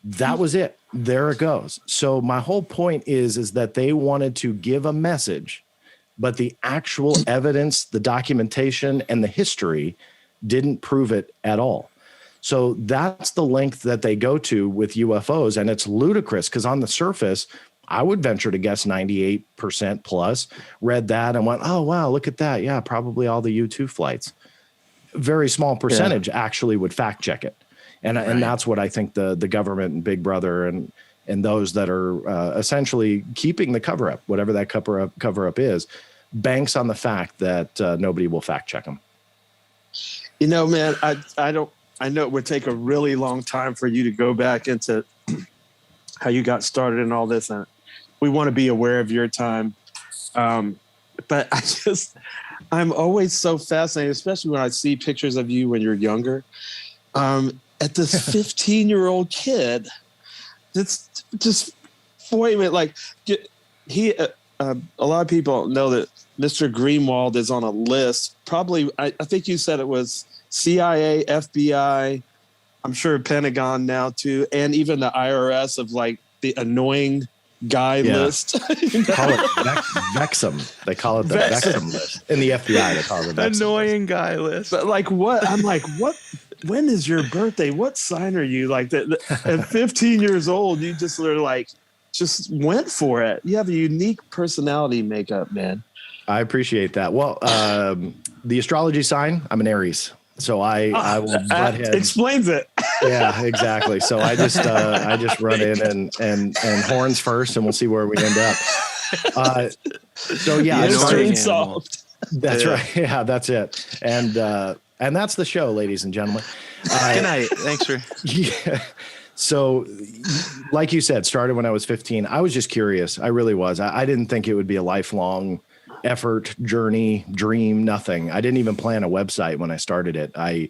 That was it. There it goes. So my whole point is that they wanted to give a message, but the actual evidence, the documentation, and the history didn't prove it at all. So that's the length that they go to with UFOs. And it's ludicrous because on the surface, I would venture to guess 98% plus read that and went, oh, wow, look at that. Yeah, probably all the U-2 flights. Very small percentage actually would fact check it. And that's what I think the government and Big Brother and those that are essentially keeping the cover up, whatever that cover up is, banks on the fact that nobody will fact check them. Man, I know it would take a really long time for you to go back into how you got started and all this. And we want to be aware of your time. But I'm always so fascinated, especially when I see pictures of you when you're younger. At this 15-year-old kid, it's just wait a minute. Like a lot of people know that Mr. Greenewald is on a list. Probably, I think you said it was CIA, FBI. I'm sure Pentagon now too, and even the IRS of like the annoying guy list. Call it Vexum. They call it the Vexum list. In the FBI, they call it the Vexum annoying guy list. But like what? I'm like, what? When is your birthday? What sign are you? Like at 15 years old, you just sort of just went for it. You have a unique personality makeup, man. I appreciate that. Well, the astrology sign, I'm an Aries. So I will butt heads. Explains it. Yeah, exactly. So I just run in and horns first, and we'll see where we end up. So yeah, mystery solved. That's right. Yeah, that's it. And that's the show, ladies and gentlemen. Good night. Thanks for. Yeah. So, like you said, started when I was 15. I was just curious. I really was. I didn't think it would be a lifelong effort, journey, dream, nothing. I didn't even plan a website when I started it. I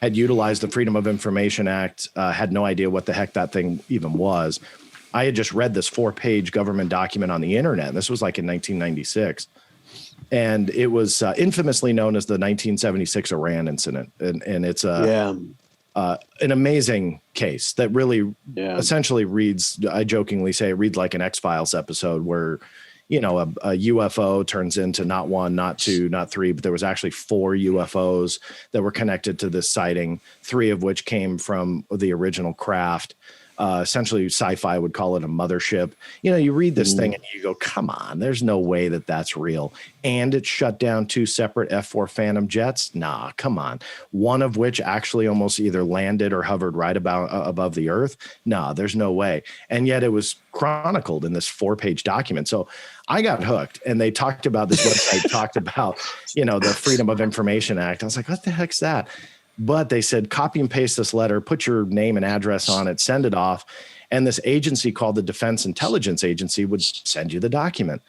had utilized the Freedom of Information Act, had no idea what the heck that thing even was. I had just read this 4-page government document on the internet. This was like in 1996. And it was infamously known as the 1976 Iran incident. And it's an amazing case that really essentially reads, I jokingly say, it reads like an X-Files episode where, a UFO turns into not one, not two, not three, but there was actually 4 UFOs that were connected to this sighting, 3 of which came from the original craft. Essentially, sci-fi would call it a mothership. You read this thing and you go, come on, there's no way that that's real. And it shut down 2 separate F-4 Phantom jets. Nah, come on. One of which actually almost either landed or hovered right above the earth. Nah, there's no way. And yet it was chronicled in this 4-page document. So I got hooked, and they talked about this website, talked about, the Freedom of Information Act. I was like, what the heck's that? But they said, copy and paste this letter, put your name and address on it, send it off. And this agency called the Defense Intelligence Agency would send you the document.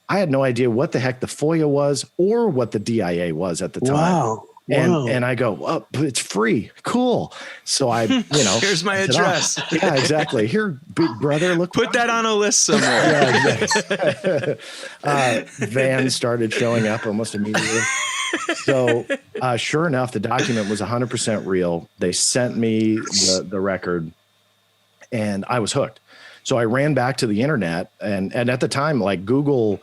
I had no idea what the heck the FOIA was or what the DIA was at the time. Wow. And I go, well, it's free. Cool. So I, here's my address. Yeah, exactly. Here, big brother, look. Put that on a list somewhere. Yeah, exactly. Vans started showing up almost immediately. So sure enough, the document was 100% real. They sent me the record, and I was hooked. So I ran back to the internet, and at the time, like Google,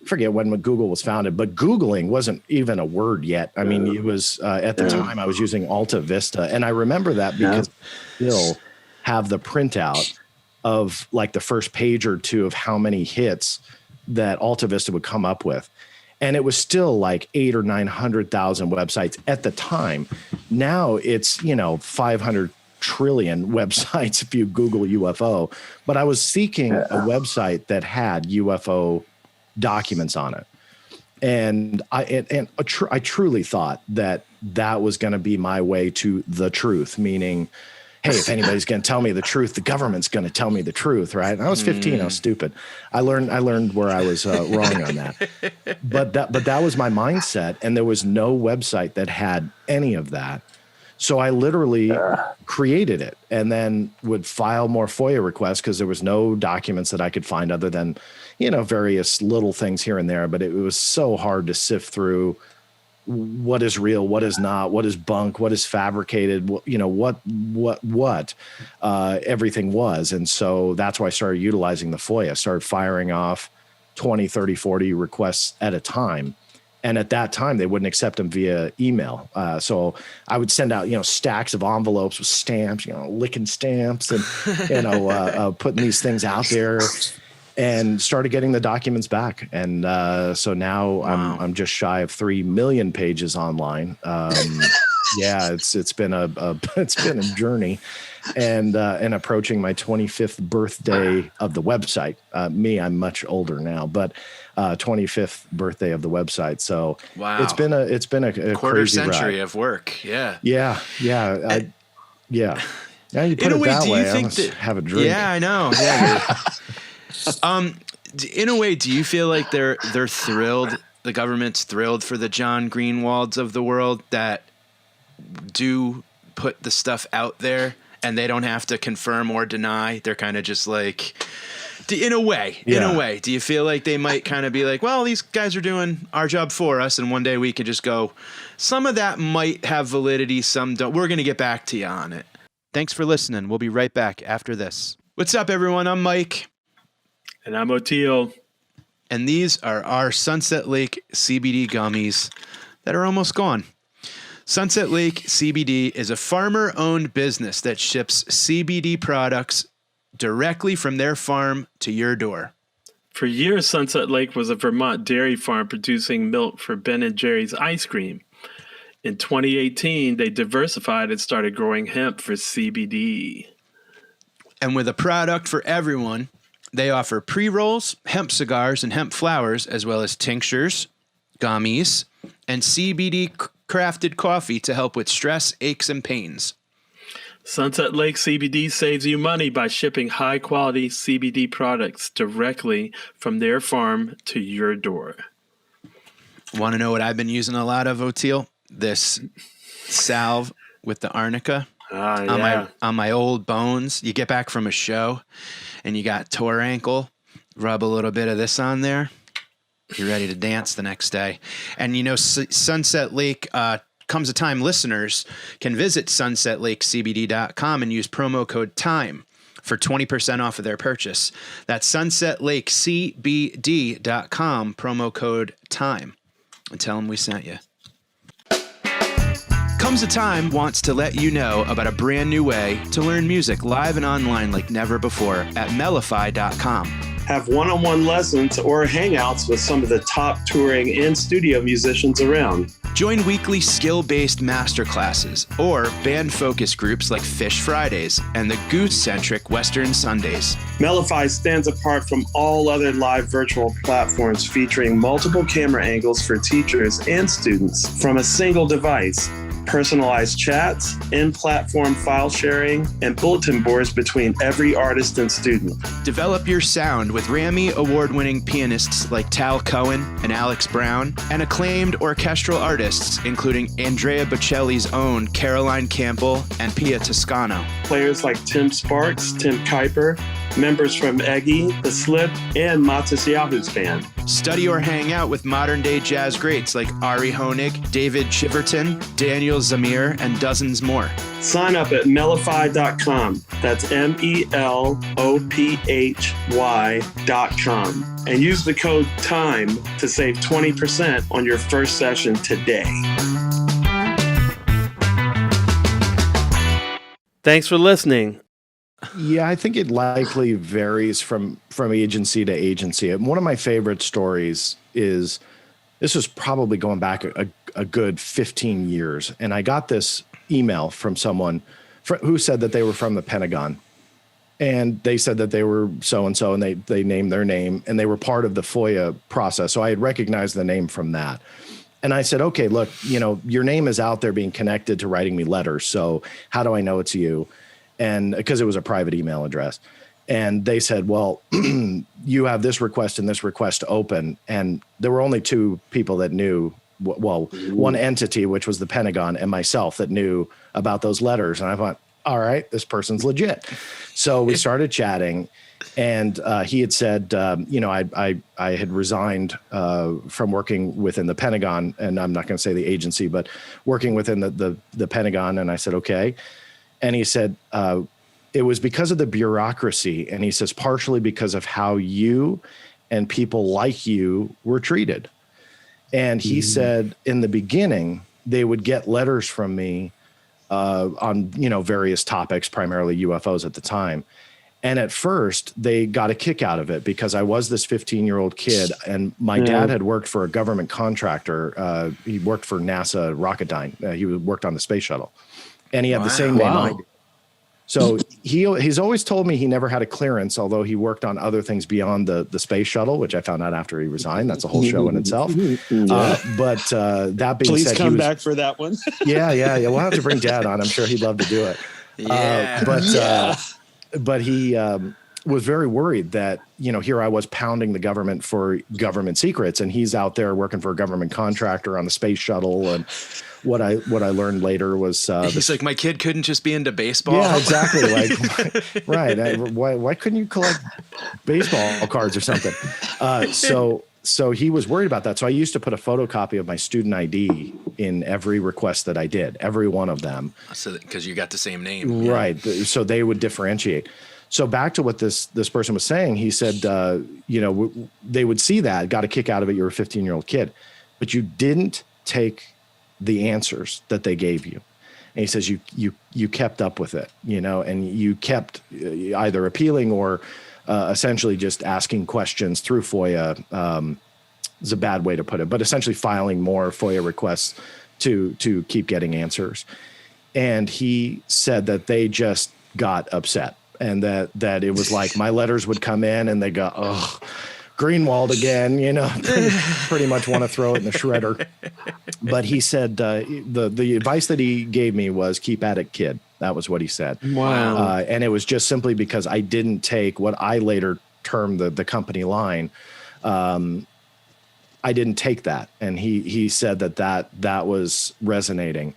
I forget when Google was founded, but Googling wasn't even a word yet. I mean, it was at the time I was using Alta Vista, and I remember that because I still have the printout of like the first page or 2 of how many hits that Alta Vista would come up with. And it was still like 800,000 or 900,000 websites at the time. Now it's, 500 trillion websites if you Google UFO, but I was seeking a website that had UFO documents on it. And I truly thought that was going to be my way to the truth, meaning, hey, if anybody's going to tell me the truth, the government's going to tell me the truth, right? And I was 15, I was stupid. I learned where I was wrong on that. But that was my mindset, and there was no website that had any of that. So I literally created it and then would file more FOIA requests because there was no documents that I could find other than, various little things here and there. But it was so hard to sift through what is real, what is not, what is bunk, what is fabricated, what everything was. And so that's why I started utilizing the FOIA. I started firing off 20, 30, 40 requests at a time. And at that time, they wouldn't accept them via email. So I would send out, stacks of envelopes with stamps, licking stamps and, putting these things out there, and started getting the documents back. And so now wow. I'm just shy of 3 million pages online. Yeah, it's been a journey, and approaching my 25th birthday of the website. I'm much older now, but 25th birthday of the website. So wow, it's been a quarter crazy century ride. Of work. Yeah. Yeah. Now you put in a it way, that do way, you think that have a drink? Yeah, I know. Yeah. In a way, do you feel like they're thrilled? The government's thrilled for the John Greenewalds of the world that do put the stuff out there, and they don't have to confirm or deny. They're kind of just like, in a way, do you feel like they might kind of be like, well, these guys are doing our job for us, and one day we could just go, some of that might have validity, some don't. We're going to get back to you on it. Thanks for listening. We'll be right back after this. What's up, everyone? I'm Mike. And I'm Oteil. And these are our Sunset Lake CBD gummies that are almost gone. Sunset Lake CBD is a farmer-owned business that ships CBD products directly from their farm to your door. For years, Sunset Lake was a Vermont dairy farm producing milk for Ben & Jerry's ice cream. In 2018, they diversified and started growing hemp for CBD. And with a product for everyone, they offer pre-rolls, hemp cigars, and hemp flowers, as well as tinctures, gummies, and CBD-crafted coffee to help with stress, aches, and pains. Sunset Lake CBD saves you money by shipping high-quality CBD products directly from their farm to your door. Want to know what I've been using a lot of, Oteil? This salve with the arnica on my old bones. You get back from a show and you got tore ankle, rub a little bit of this on there. You're ready to dance the next day. And Sunset Lake, comes a time listeners can visit sunsetlakecbd.com and use promo code TIME for 20% off of their purchase. That's sunsetlakecbd.com, promo code TIME. And tell them we sent you. Comes a Time wants to let you know about a brand new way to learn music live and online like never before at mellify.com. Have one-on-one lessons or hangouts with some of the top touring and studio musicians around. Join weekly skill-based masterclasses or band focus groups like Fish Fridays and the Goose-centric Western Sundays. Mellify stands apart from all other live virtual platforms featuring multiple camera angles for teachers and students from a single device. Personalized chats, in-platform file sharing, and bulletin boards between every artist and student. Develop your sound with Grammy award-winning pianists like Tal Cohen and Alex Brown, and acclaimed orchestral artists including Andrea Bocelli's own Caroline Campbell and Pia Toscano. Players like Tim Sparks, Tim Kuiper, members from Eggy, The Slip, and Matis Yahu's band. Study or hang out with modern-day jazz greats like Ari Honig, David Chiverton, Daniel Zamir, and dozens more. Sign up at mellify.com. That's MELOPHY.com. And use the code TIME to save 20% on your first session today. Thanks for listening. Yeah, I think it likely varies from agency to agency. And one of my favorite stories is, this was probably going back a good 15 years. And I got this email from someone who said that they were from the Pentagon. And they said that they were so-and-so, and they named their name, and they were part of the FOIA process. So I had recognized the name from that. And I said, okay, look, your name is out there being connected to writing me letters. So how do I know it's you? And because it was a private email address. And they said, well, you have this request and this request to open. And there were only two people that knew, well, one entity, which was the Pentagon, and myself, that knew about those letters. And I thought, all right, this person's legit. So we started chatting, and he had said, I had resigned from working within the Pentagon, and I'm not going to say the agency, but working within the Pentagon. And I said, okay. And he said, it was because of the bureaucracy. And he says, partially because of how you and people like you were treated. And he said, in the beginning, they would get letters from me on, various topics, primarily UFOs at the time. And at first they got a kick out of it because I was this 15-year-old kid, and my dad had worked for a government contractor. He worked for NASA Rocketdyne. He worked on the space shuttle, and he had the same name I did. So he's always told me he never had a clearance, although he worked on other things beyond the space shuttle, which I found out after he resigned. That's a whole show in itself. But that being said, please come back for that one. Yeah. We'll have to bring Dad on. I'm sure he'd love to do it. But he was very worried that, here I was pounding the government for government secrets, and he's out there working for a government contractor on the space shuttle. And what I learned later was he's like, my kid couldn't just be into baseball. Yeah, exactly. Like, right. Why couldn't you collect baseball cards or something? So he was worried about that. So I used to put a photocopy of my student ID in every request that I did, every one of them. So because you got the same name. Right. Yeah. So they would differentiate. So back to what this person was saying, he said, they would see that, got a kick out of it. You're a 15-year-old kid, but you didn't take the answers that they gave you. And he says, you kept up with it, and you kept either appealing or essentially just asking questions through FOIA. Is a bad way to put it, but essentially filing more FOIA requests to keep getting answers. And he said that they just got upset, and that it was like my letters would come in and they go, oh, Greenewald again, pretty much want to throw it in the shredder. But he said the advice that he gave me was keep at it, kid. That was what he said. Wow. And it was just simply because I didn't take what I later termed the company line. I didn't take that. And he said that was resonating.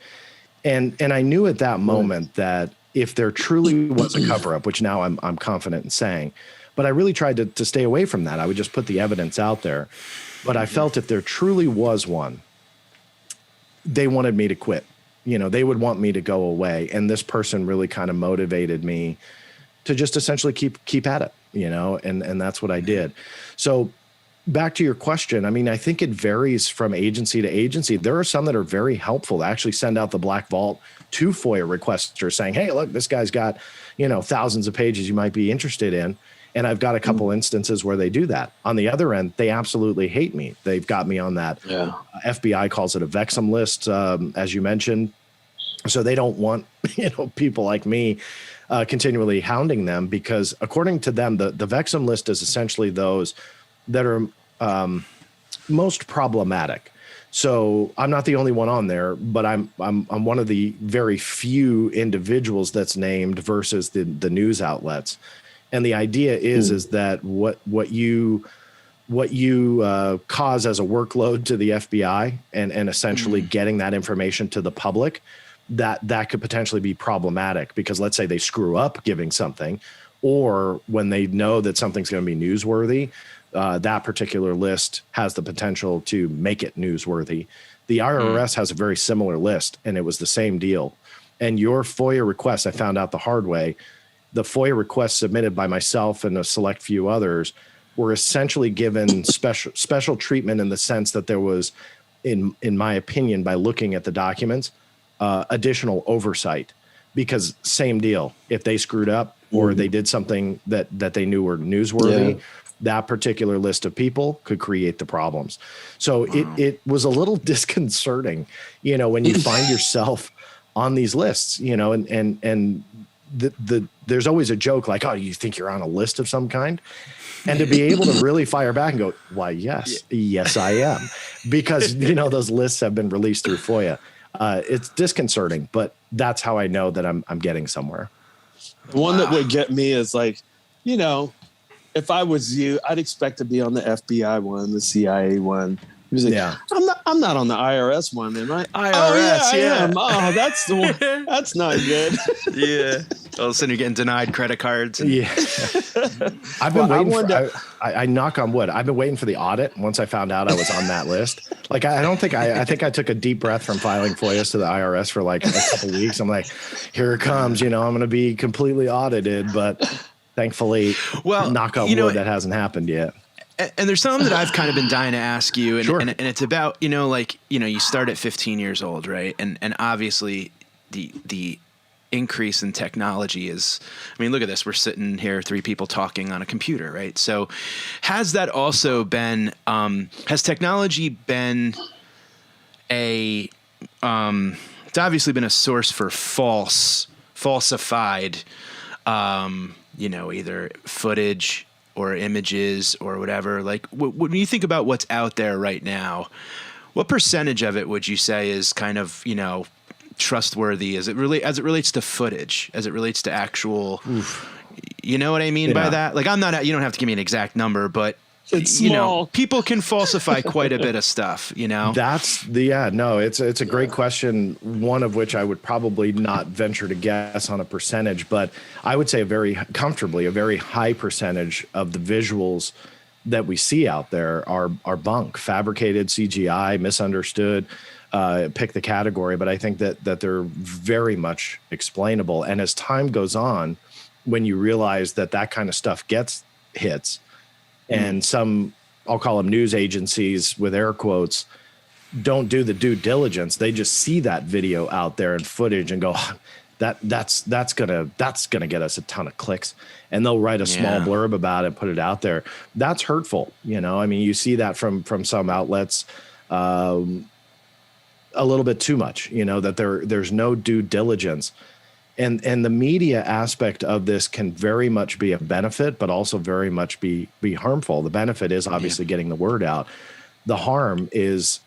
And I knew at that moment that if there truly was a cover up, which now I'm confident in saying, but I really tried to stay away from that. I would just put the evidence out there. But I felt if there truly was one, they wanted me to quit. They would want me to go away. And this person really kind of motivated me to just essentially keep at it, and that's what I did. So back to your question. I mean, I think it varies from agency to agency. There are some that are very helpful to actually send out the Black Vault to FOIA requesters saying, hey, look, this guy's got, thousands of pages you might be interested in. And I've got a couple instances where they do that. On the other end, they absolutely hate me. They've got me on that. FBI calls it a Vexum list, as you mentioned. So they don't want, people like me continually hounding them, because according to them, the Vexum list is essentially those that are most problematic. So I'm not the only one on there, but I'm one of the very few individuals that's named versus the news outlets. And the idea is that what you cause as a workload to the FBI and essentially getting that information to the public, that could potentially be problematic, because let's say they screw up giving something, or when they know that something's going to be newsworthy, that particular list has the potential to make it newsworthy. The IRS has a very similar list, and it was the same deal. And your FOIA request, I found out the hard way, the FOIA requests submitted by myself and a select few others were essentially given special treatment in the sense that there was, in my opinion, by looking at the documents, additional oversight, because same deal. If they screwed up or they did something that they knew were newsworthy, that particular list of people could create the problems. So it was a little disconcerting, when you find yourself on these lists, you know, and there's always a joke like, oh, you think you're on a list of some kind? And to be able to really fire back and go, why, yes, I am. Because, you know, those lists have been released through FOIA. It's disconcerting, but that's how I know that I'm getting somewhere. The one that would get me is like, you know, if I was you, I'd expect to be on the FBI one, the CIA one. He was like, yeah. I'm not on the IRS one, am I? IRS, I am. Oh, that's the one. That's not good. Yeah. All of a sudden you're getting denied credit cards. Yeah. I've been waiting I knock on wood. I've been waiting for the audit once I found out I was on that list. Like, I think I took a deep breath from filing FOIAs to the IRS for like a couple weeks. I'm like, here it comes, you know, I'm going to be completely audited, but thankfully, knock on wood, that hasn't happened yet. And there's something that I've kind of been dying to ask you, and, sure. and it's about, you know, like, you know, you start at 15 years old, right? And obviously the increase in technology is, I mean, look at this. We're sitting here, 3 people talking on a computer, right? So has that also been, has technology been it's obviously been a source for falsified, you know, either footage or images or whatever. Like, when you think about what's out there right now, what percentage of it would you say is kind of, you know, trustworthy as it relates to footage, as it relates to actual, you know what I mean by that? Like, you don't have to give me an exact number, but it's you small. know, people can falsify quite a bit of stuff, you know? It's a great question. One of which I would probably not venture to guess on a percentage, but I would say a very high percentage of the visuals that we see out there are bunk, fabricated, CGI, misunderstood, pick the category. But I think that they're very much explainable. And as time goes on, when you realize that kind of stuff gets hits, and some, I'll call them news agencies with air quotes, don't do the due diligence. They just see that video out there and footage and go, that's gonna get us a ton of clicks, and they'll write a small blurb about it, put it out there. That's hurtful. You know, I mean, you see that from some outlets, a little bit too much, you know, that there's no due diligence. And the media aspect of this can very much be a benefit, but also very much be harmful. The benefit is obviously getting the word out. The harm is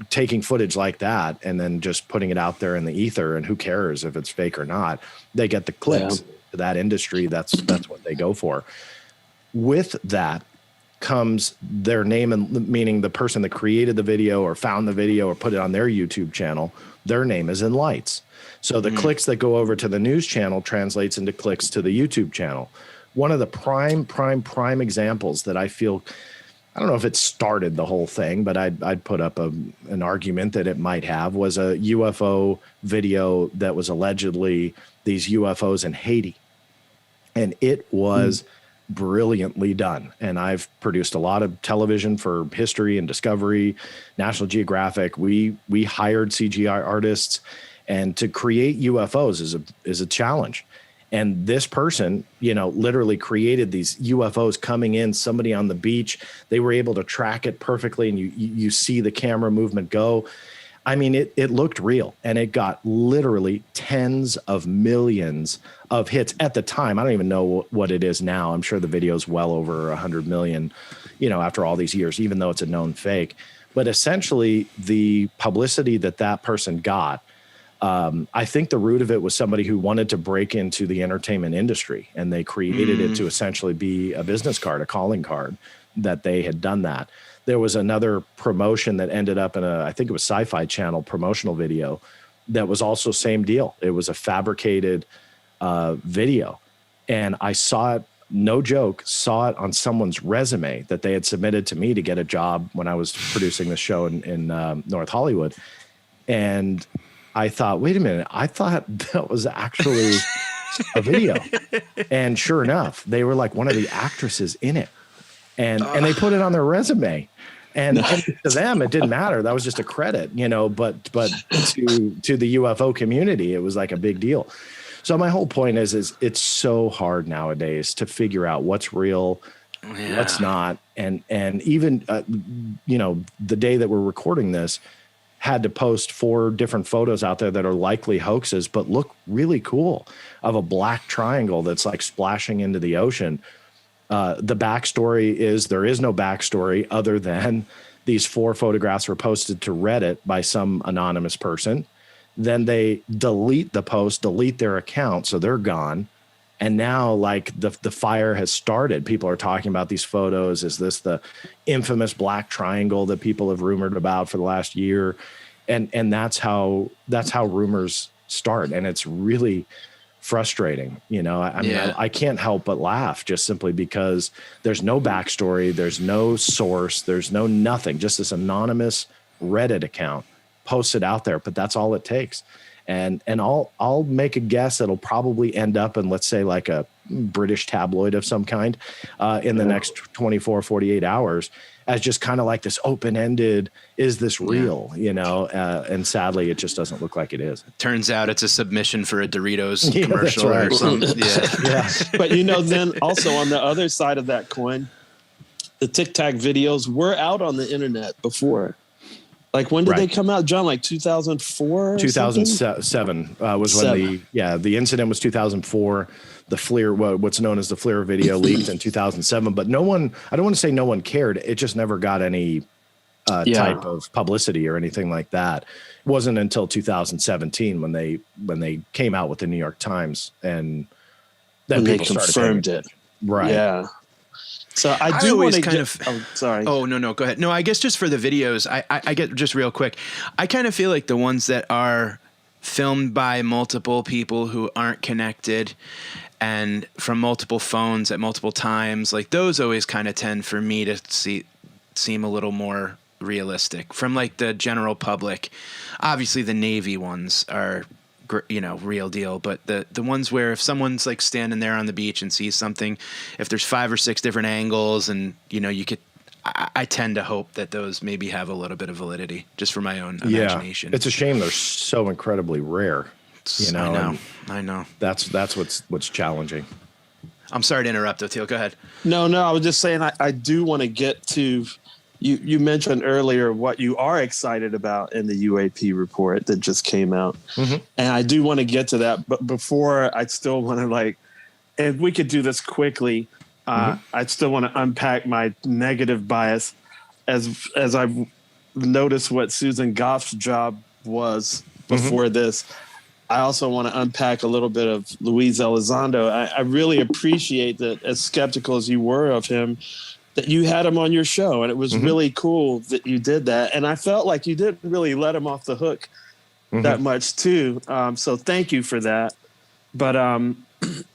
taking footage like that and then just putting it out there in the ether, and who cares if it's fake or not? They get the clicks. That industry, that's what they go for. With that comes their name, and meaning the person that created the video or found the video or put it on their YouTube channel, their name is in lights. So the clicks that go over to the news channel translates into clicks to the YouTube channel. One of the prime examples that I feel, I don't know if it started the whole thing, but I'd put up an argument that it might have, was a UFO video that was allegedly these UFOs in Haiti. And it was brilliantly done. And I've produced a lot of television for History and Discovery, National Geographic. We hired CGI artists, and to create UFOs is a challenge. And this person, you know, literally created these UFOs coming in, somebody on the beach. They were able to track it perfectly, and you see the camera movement go. I mean, it looked real, and it got literally tens of millions of hits at the time. I don't even know what it is now. I'm sure the video is well over 100 million, you know, after all these years, even though it's a known fake. But essentially, the publicity that person got, I think the root of it was somebody who wanted to break into the entertainment industry, and they created it to essentially be a business card, a calling card, that they had done that. There was another promotion that ended up in I think it was Sci-Fi Channel promotional video that was also same deal. It was a fabricated video, and I saw it, no joke, saw it on someone's resume that they had submitted to me to get a job when I was producing the show in North Hollywood. And I thought, wait a minute, I thought that was actually a video. And sure enough, they were like one of the actresses in it. And they put it on their resume. And to them, it didn't matter. That was just a credit, you know, but to the UFO community, it was like a big deal. So my whole point is it's so hard nowadays to figure out what's real, what's not. And even, you know, the day that we're recording this, had to post 4 different photos out there that are likely hoaxes, but look really cool, of a black triangle that's like splashing into the ocean. The backstory is there is no backstory other than these 4 photographs were posted to Reddit by some anonymous person. Then they delete the post, delete their account, so they're gone. And now, like, the fire has started. People are talking about these photos. Is this the infamous black triangle that people have rumored about for the last year? And that's how rumors start. And it's really frustrating. You know, I mean, I can't help but laugh just simply because there's no backstory, there's no source, there's no nothing. Just this anonymous Reddit account posted out there, but that's all it takes. And I'll make a guess it'll probably end up in, let's say, like a British tabloid of some kind in the next 24, 48 hours as just kind of like this open-ended, is this real, you know? And sadly, it just doesn't look like it is. Turns out it's a submission for a Doritos commercial or something. Yeah. But, you know, then also on the other side of that coin, the Tic Tac videos were out on the internet before. Like, when did they come out, John? Like 2004? 2007 was when the incident was 2004. The FLIR, what's known as the FLIR video, leaked in 2007. But no one, I don't want to say no one cared. It just never got any type of publicity or anything like that. It wasn't until 2017 when they came out with the New York Times, and then people confirmed it. Right. Yeah. So I do want to kind of. Oh, sorry. Oh, no, go ahead. No, I guess just for the videos, I get just real quick. I kind of feel like the ones that are filmed by multiple people who aren't connected and from multiple phones at multiple times, like those always kind of tend for me to seem a little more realistic from like the general public. Obviously, the Navy ones are, you know, real deal, but the ones where if someone's like standing there on the beach and sees something, if there's 5 or 6 different angles, and you know, you could, I tend to hope that those maybe have a little bit of validity just for my own imagination. It's a shame they're so incredibly rare. You know, I know. That's what's challenging. I'm sorry to interrupt, Oteil. Go ahead. No, I was just saying I do want to get to. You mentioned earlier what you are excited about in the UAP report that just came out. Mm-hmm. And I do want to get to that. But before, I still want to, if we could do this quickly, I still want to unpack my negative bias as I've noticed what Susan Goff's job was before this. I also want to unpack a little bit of Luis Elizondo. I really appreciate that, as skeptical as you were of him, that you had him on your show, and it was really cool that you did that. And I felt like you didn't really let him off the hook that much too. So thank you for that. But,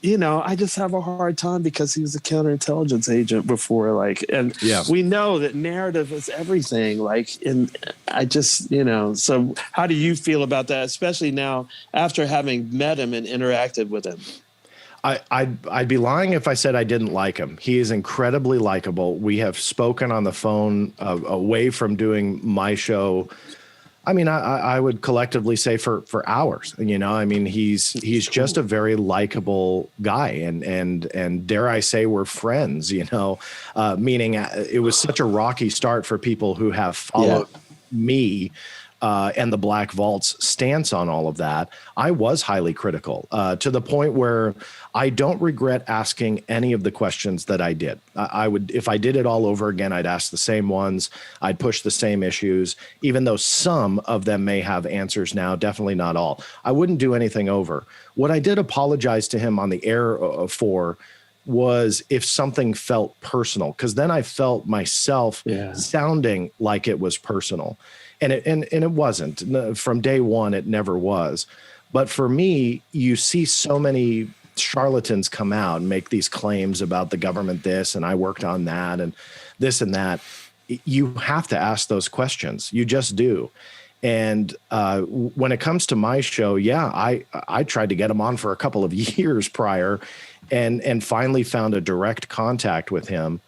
you know, I just have a hard time because he was a counterintelligence agent before, we know that narrative is everything. And I just, you know, so how do you feel about that, especially now after having met him and interacted with him? I'd be lying if I said I didn't like him. He is incredibly likable. We have spoken on the phone away from doing my show. I mean, I would collectively say for hours. You know, I mean, he's just a very likable guy, and dare I say we're friends. You know, meaning it was such a rocky start for people who have followed me. And the Black Vault's stance on all of that. I was highly critical to the point where I don't regret asking any of the questions that I did. I would, if I did it all over again, I'd ask the same ones. I'd push the same issues, even though some of them may have answers now, definitely not all. I wouldn't do anything over. What I did apologize to him on the air for was if something felt personal, because then I felt myself sounding like it was personal. And it wasn't. From day one, it never was. But for me, you see so many charlatans come out and make these claims about the government this, and I worked on that, and this and that. You have to ask those questions. You just do. And when it comes to my show, I tried to get him on for a couple of years prior, and finally found a direct contact with him,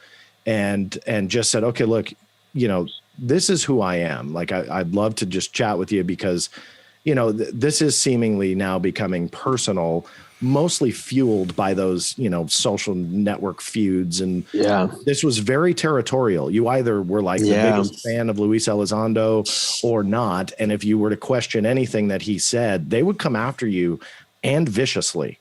and just said, okay, look, you know, this is who I am. Like, I'd love to just chat with you because, this is seemingly now becoming personal, mostly fueled by those, social network feuds. And this was very territorial. You either were like the biggest fan of Luis Elizondo or not. And if you were to question anything that he said, they would come after you, and viciously.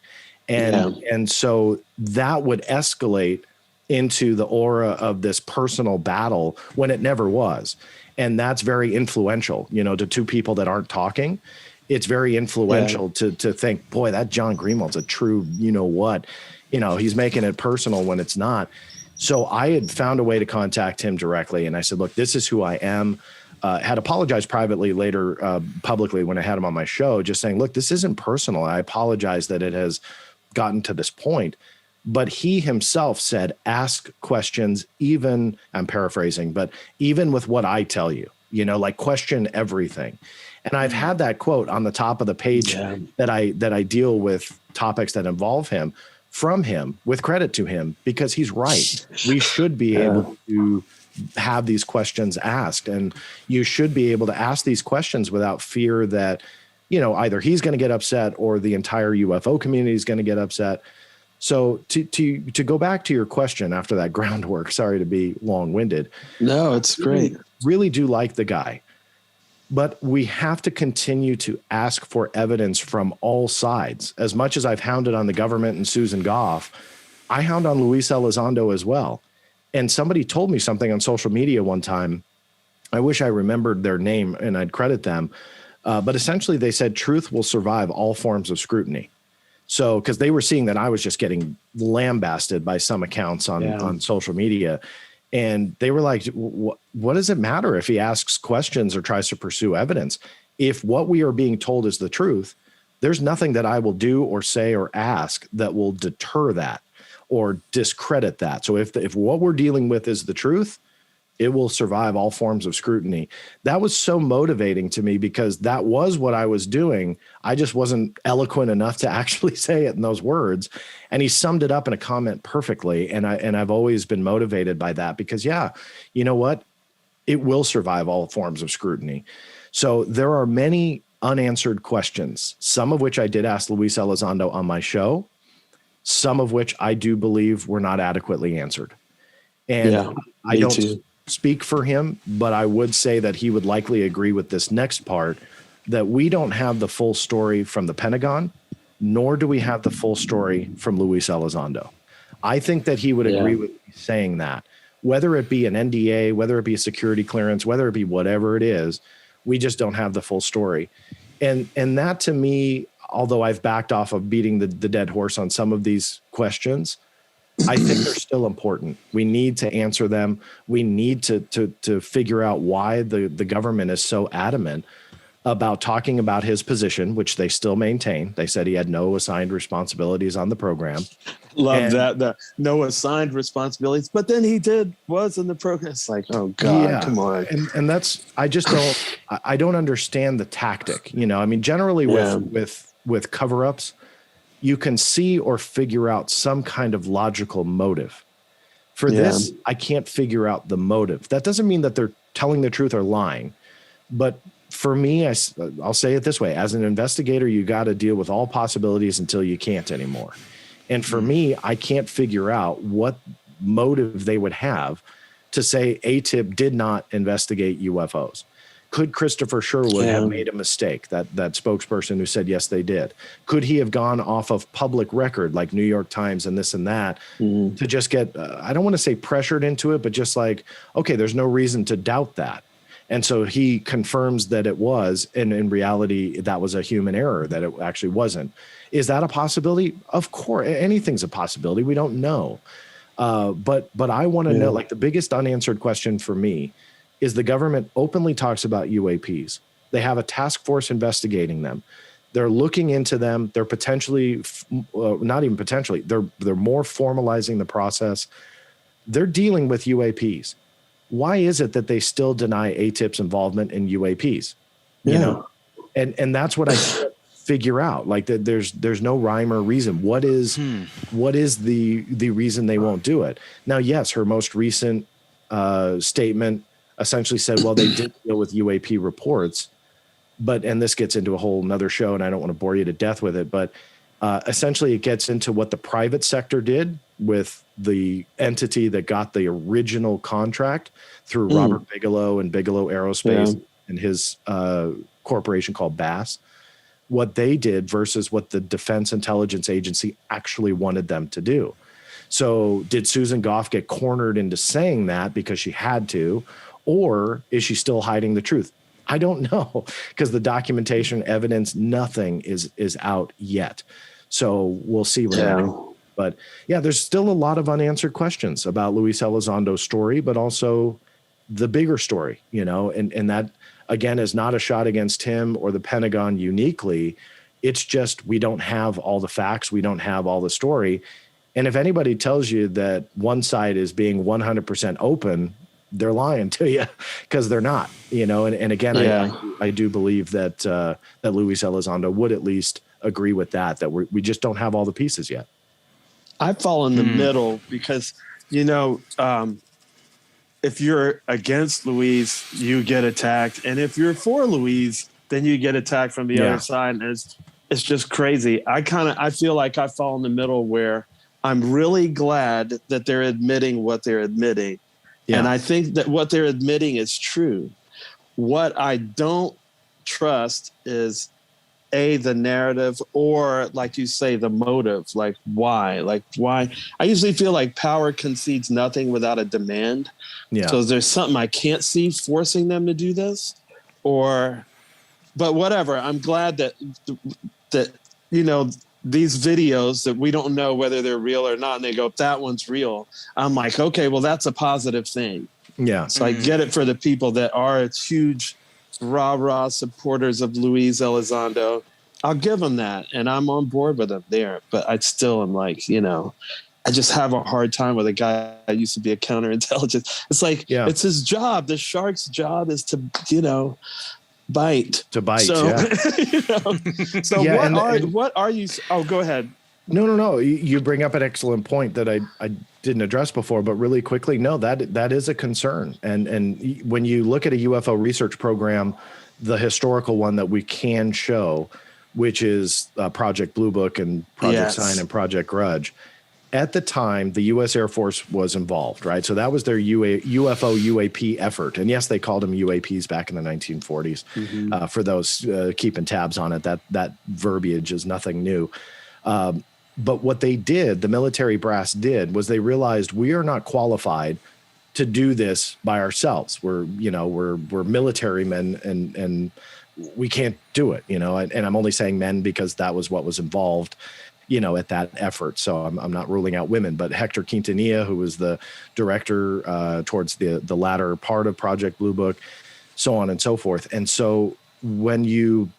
And so that would escalate into the aura of this personal battle when it never was. And that's very influential, to two people that aren't talking. It's very influential to think, boy, that John Greenewald's a true, what, he's making it personal when it's not. So I had found a way to contact him directly. And I said, look, this is who I am. Had apologized privately later, publicly, when I had him on my show, just saying, look, this isn't personal. I apologize that it has gotten to this point. But he himself said, ask questions, even, I'm paraphrasing, but even with what I tell you, question everything. And I've had that quote on the top of the page that I deal with topics that involve him, from him, with credit to him, because he's right. We should be able to have these questions asked, and you should be able to ask these questions without fear that, either he's going to get upset or the entire UFO community is going to get upset. So to go back to your question after that groundwork, sorry to be long-winded. No, it's great. Really do like the guy. But we have to continue to ask for evidence from all sides. As much as I've hounded on the government and Susan Goff, I hound on Luis Elizondo as well. And somebody told me something on social media one time. I wish I remembered their name and I'd credit them. But essentially they said truth will survive all forms of scrutiny. So, because they were seeing that I was just getting lambasted by some accounts on social media. And they were like, what does it matter if he asks questions or tries to pursue evidence? If what we are being told is the truth, there's nothing that I will do or say or ask that will deter that or discredit that. So if what we're dealing with is the truth, it will survive all forms of scrutiny. That was so motivating to me because that was what I was doing. I just wasn't eloquent enough to actually say it in those words. And he summed it up in a comment perfectly. And I've always been motivated by that because, you know what? It will survive all forms of scrutiny. So there are many unanswered questions, some of which I did ask Luis Elizondo on my show, some of which I do believe were not adequately answered. And I don't speak for him, but I would say that he would likely agree with this next part, that we don't have the full story from the Pentagon, nor do we have the full story from Luis Elizondo. I think that he would agree with me saying that, whether it be an NDA, whether it be a security clearance, whether it be whatever it is, we just don't have the full story. And that to me, although I've backed off of beating the dead horse on some of these questions, I think they're still important. We need to answer them. We need to figure out why the government is so adamant about talking about his position, which they still maintain. They said he had no assigned responsibilities on the program. Love that. The no assigned responsibilities, but then he was in the program. It's like, oh God, come on. And that's, I don't understand the tactic. I mean, generally with cover-ups, you can see or figure out some kind of logical motive. For this, I can't figure out the motive. That doesn't mean that they're telling the truth or lying. But for me, I'll say it this way. As an investigator, you got to deal with all possibilities until you can't anymore. And for me, I can't figure out what motive they would have to say ATIP did not investigate UFOs. Could Christopher Sherwood have made a mistake, that spokesperson who said, yes, they did? Could he have gone off of public record like New York Times and this and that to just get, I don't want to say pressured into it, but just like, okay, there's no reason to doubt that. And so he confirms that it was, and in reality, that was a human error, that it actually wasn't. Is that a possibility? Of course, anything's a possibility. We don't know. But I want to know, like the biggest unanswered question for me is the government openly talks about UAPs. They have a task force investigating them. They're looking into them. They're potentially, not even potentially, they're more formalizing the process. They're dealing with UAPs. Why is it that they still deny ATIP's involvement in UAPs? You know, and that's what I figure out. Like that, there's no rhyme or reason. What is the reason they won't do it? Now, yes, her most recent statement essentially said, well, they did deal with UAP reports. and this gets into a whole nother show, and I don't want to bore you to death with it, but essentially it gets into what the private sector did with the entity that got the original contract through Robert Bigelow and Bigelow Aerospace and his corporation called Bass, what they did versus what the Defense Intelligence Agency actually wanted them to do. So did Susan Goff get cornered into saying that because she had to, or is she still hiding the truth? I don't know, because the documentation, evidence, nothing is out yet. So we'll see where that goes. But yeah, there's still a lot of unanswered questions about Luis Elizondo's story, but also the bigger story, and that, again, is not a shot against him or the Pentagon uniquely. It's just we don't have all the facts. We don't have all the story. And if anybody tells you that one side is being 100% open, they're lying to you, because they're not, and again, I do believe that that Luis Elizondo would at least agree with that we just don't have all the pieces yet. I fall in the middle because, if you're against Luis, you get attacked. And if you're for Luis, then you get attacked from the other side. And it's just crazy. I feel like I fall in the middle where I'm really glad that they're admitting what they're admitting. Yeah. And I think that what they're admitting is true. What I don't trust is the narrative, or like you say, the motive. Like why? I usually feel like power concedes nothing without a demand. Yeah. So is there something I can't see forcing them to do this? But whatever. I'm glad that these videos that we don't know whether they're real or not, and they go, that one's real. I'm like, okay, well, that's a positive thing. Yeah. So I get it for the people that are huge rah-rah supporters of Luis Elizondo. I'll give them that, and I'm on board with them there. But I still am like, I just have a hard time with a guy that used to be a counterintelligence. It's like, it's his job. The shark's job is to, bite. To bite, so, So what are you? Oh, go ahead. No. You bring up an excellent point that I didn't address before, but really quickly, no, that is a concern. And when you look at a UFO research program, the historical one that we can show, which is Project Blue Book and Project Sign and Project Grudge, at the time, the U.S. Air Force was involved, right? So that was their UFO UAP effort. And yes, they called them UAPs back in the 1940s. For those keeping tabs on it, that verbiage is nothing new. But what they did, the military brass did, was they realized we are not qualified to do this by ourselves. We're military men, and we can't do it, and I'm only saying men because that was what was involved, at that effort. So I'm not ruling out women, but Hector Quintanilla, who was the director towards the latter part of Project Blue Book, so on and so forth. And so when you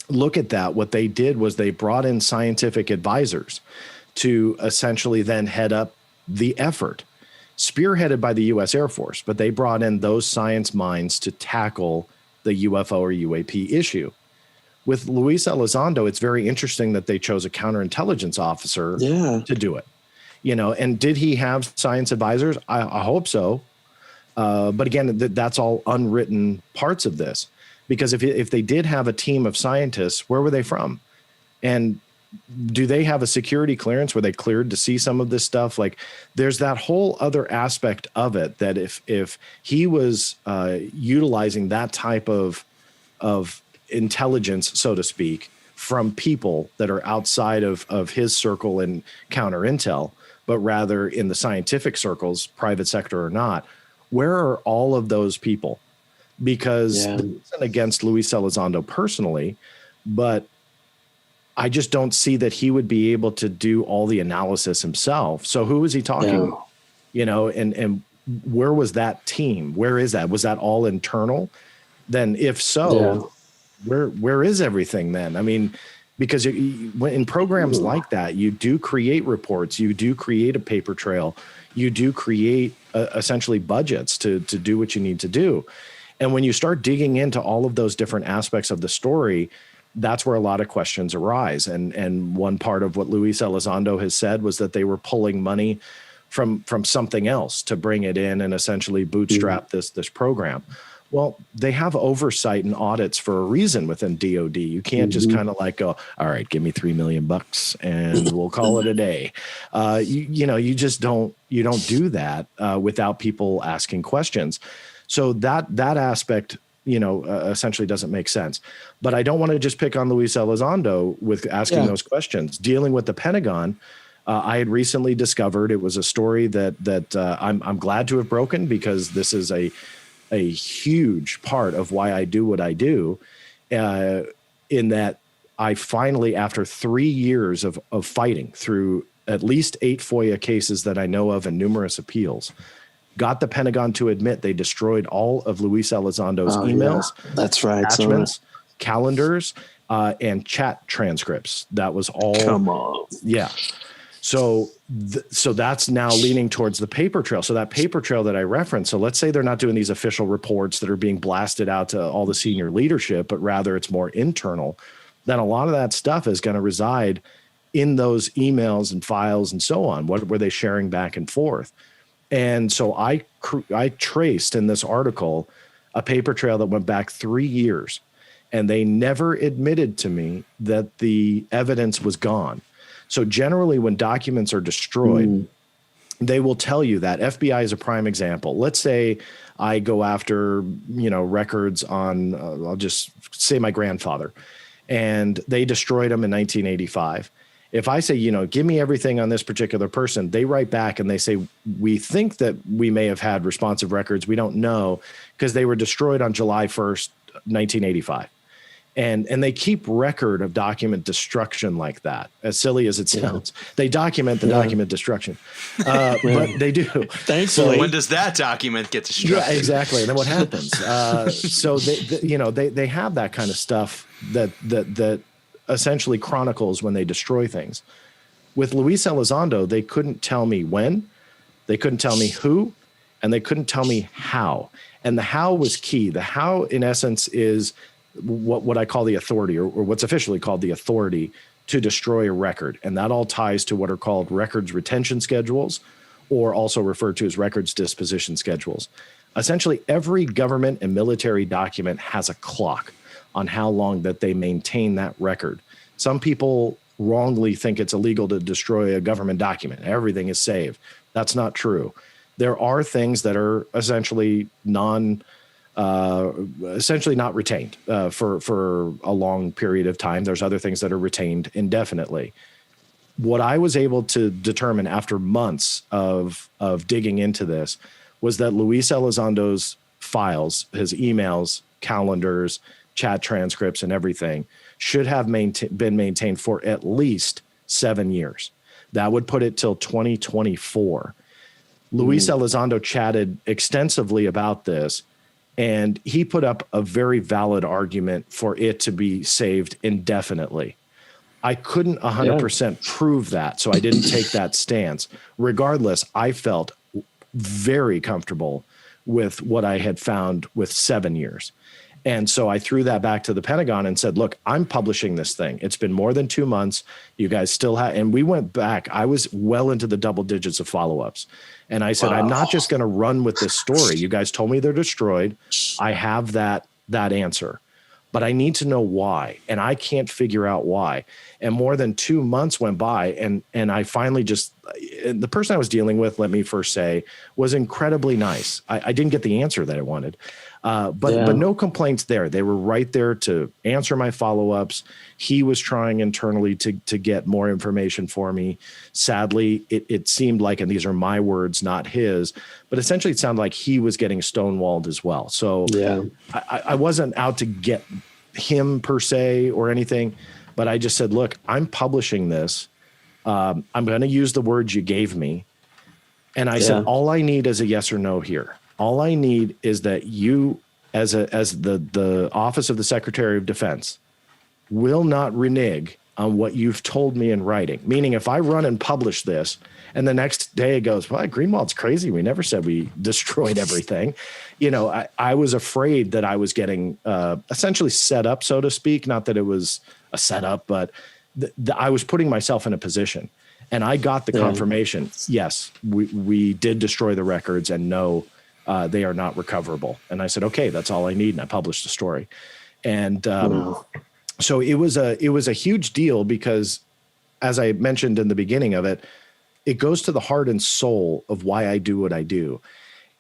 look at that, what they did was they brought in scientific advisors to essentially then head up the effort, spearheaded by the U.S. Air Force, but they brought in those science minds to tackle the UFO or UAP issue. With Luis Elizondo, it's very interesting that they chose a counterintelligence officer to do it. And did he have science advisors? I hope so. But again, that's all unwritten parts of this. Because if they did have a team of scientists, where were they from? And do they have a security clearance? Were they cleared to see some of this stuff? Like, there's that whole other aspect of it that if he was utilizing that type of intelligence, so to speak, from people that are outside of his circle and counter intel, but rather in the scientific circles, private sector or not, where are all of those people? Because this isn't against Luis Elizondo personally, but I just don't see that he would be able to do all the analysis himself. So who is he talking? And where was that team? Where is that? Was that all internal? Then if so, where is everything then? I mean, because in programs like that, you do create reports, you do create a paper trail, you do create essentially budgets to do what you need to do. And when you start digging into all of those different aspects of the story, that's where a lot of questions arise. And one part of what Luis Elizondo has said was that they were pulling money from something else to bring it in and essentially bootstrap this program. Well, they have oversight and audits for a reason within DOD. You can't just kind of like go, all right, give me $3 million and we'll call it a day. You just don't do that without people asking questions. So that aspect, essentially doesn't make sense. But I don't want to just pick on Luis Elizondo with asking those questions. Dealing with the Pentagon, I had recently discovered it was a story that I'm glad to have broken, because this is a huge part of why I do what I do, in that I finally, after 3 years of fighting through at least 8 FOIA cases that I know of and numerous appeals, got the Pentagon to admit they destroyed all of Luis Elizondo's emails. Yeah. That's right. Attachments, calendars, and chat transcripts. That was all. Come on. Yeah. So that's now leaning towards the paper trail. So that paper trail that I referenced, so let's say they're not doing these official reports that are being blasted out to all the senior leadership, but rather it's more internal, then a lot of that stuff is going to reside in those emails and files and so on. What were they sharing back and forth? And so I traced in this article a paper trail that went back 3 years, and they never admitted to me that the evidence was gone. So generally, when documents are destroyed, they will tell you that. FBI is a prime example. Let's say I go after, records on, I'll just say my grandfather, and they destroyed them in 1985. If I say, give me everything on this particular person, they write back and they say, we think that we may have had responsive records. We don't know, because they were destroyed on July 1st, 1985. And they keep record of document destruction like that, as silly as it sounds. They document the document destruction, but they do. Thankfully. So when does that document get destroyed? Yeah, exactly. And then what happens? So they have that kind of stuff that essentially chronicles when they destroy things. With Luis Elizondo, they couldn't tell me when, they couldn't tell me who, and they couldn't tell me how. And the how was key. The how, in essence, is what I call the authority, or what's officially called the authority to destroy a record. And that all ties to what are called records retention schedules, or also referred to as records disposition schedules. Essentially, every government and military document has a clock on how long that they maintain that record. Some people wrongly think it's illegal to destroy a government document. Everything is saved. That's not true. There are things that are essentially essentially not retained for a long period of time. There's other things that are retained indefinitely. What I was able to determine after months of digging into this was that Luis Elizondo's files, his emails, calendars, chat transcripts, and everything should have been maintained for at least 7 years. That would put it till 2024. Luis Elizondo chatted extensively about this, and he put up a very valid argument for it to be saved indefinitely. I couldn't 100% prove that, so I didn't take that stance. Regardless, I felt very comfortable with what I had found with 7 years. And so I threw that back to the Pentagon and said, look, I'm publishing this thing. It's been more than 2 months. You guys still have, and we went back. I was well into the double digits of follow-ups. And I said, I'm not just going to run with this story. You guys told me they're destroyed. I have that answer, but I need to know why. And I can't figure out why. And more than 2 months went by, and I finally the person I was dealing with, let me first say, was incredibly nice. I didn't get the answer that I wanted. But no complaints there. They were right there to answer my follow-ups. He was trying internally to get more information for me. Sadly, it seemed like, and these are my words, not his, but essentially it sounded like he was getting stonewalled as well. So I wasn't out to get him per se or anything, but I just said, look, I'm publishing this. I'm going to use the words you gave me. And I said, all I need is a yes or no here. All I need is that you, as the Office of the Secretary of Defense, will not renege on what you've told me in writing. Meaning, if I run and publish this, and the next day it goes, well, Greenewald's crazy. We never said we destroyed everything. I was afraid that I was getting essentially set up, so to speak. Not that it was a setup, but I was putting myself in a position. And I got the confirmation. Yes, we did destroy the records, and no, they are not recoverable. And I said, okay, that's all I need. And I published the story. And so it was a huge deal because, as I mentioned in the beginning of it, it goes to the heart and soul of why I do what I do.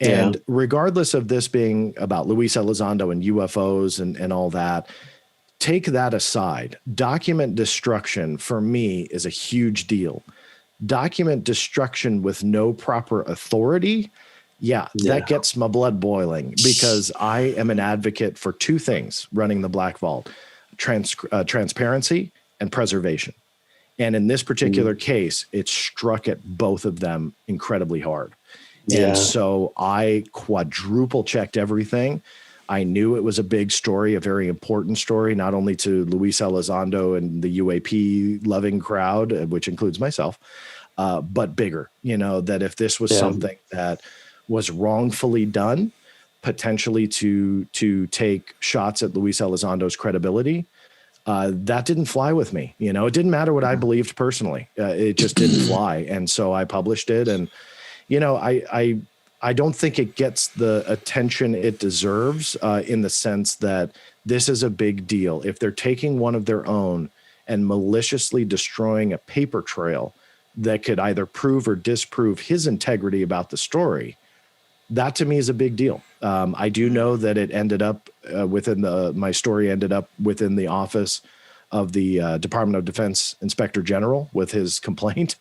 And regardless of this being about Luis Elizondo and UFOs and all that, take that aside. Document destruction for me is a huge deal. Document destruction with no proper authority, that gets my blood boiling, because I am an advocate for two things running the Black Vault: transparency and preservation. And in this particular case, it struck at both of them incredibly hard. And so I quadruple checked everything. I knew it was a big story, a very important story, not only to Luis Elizondo and the UAP loving crowd, which includes myself, but bigger, that if this was something that was wrongfully done, potentially to take shots at Luis Elizondo's credibility, that didn't fly with me. It didn't matter what I believed personally. It just didn't fly. And so I published it. And, I don't think it gets the attention it deserves, in the sense that this is a big deal. If they're taking one of their own and maliciously destroying a paper trail that could either prove or disprove his integrity about the story, that to me is a big deal. I do know that it ended up my story ended up within the office of the Department of Defense Inspector General with his complaint.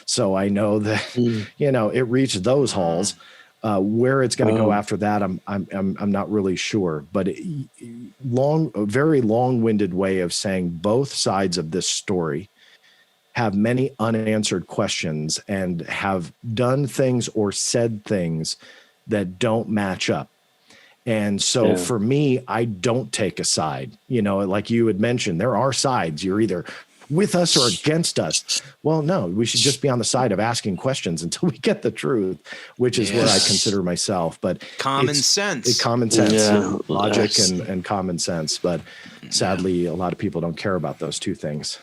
So I know that, it reached those halls. Where it's going to go after that, I'm not really sure. But a very long-winded way of saying both sides of this story have many unanswered questions and have done things or said things that don't match up. And so for me, I don't take a side. Like you had mentioned, there are sides. You're either with us or against us. Well, no, we should just be on the side of asking questions until we get the truth, which is where I consider myself. But common sense, logic and common sense. But sadly, a lot of people don't care about those two things.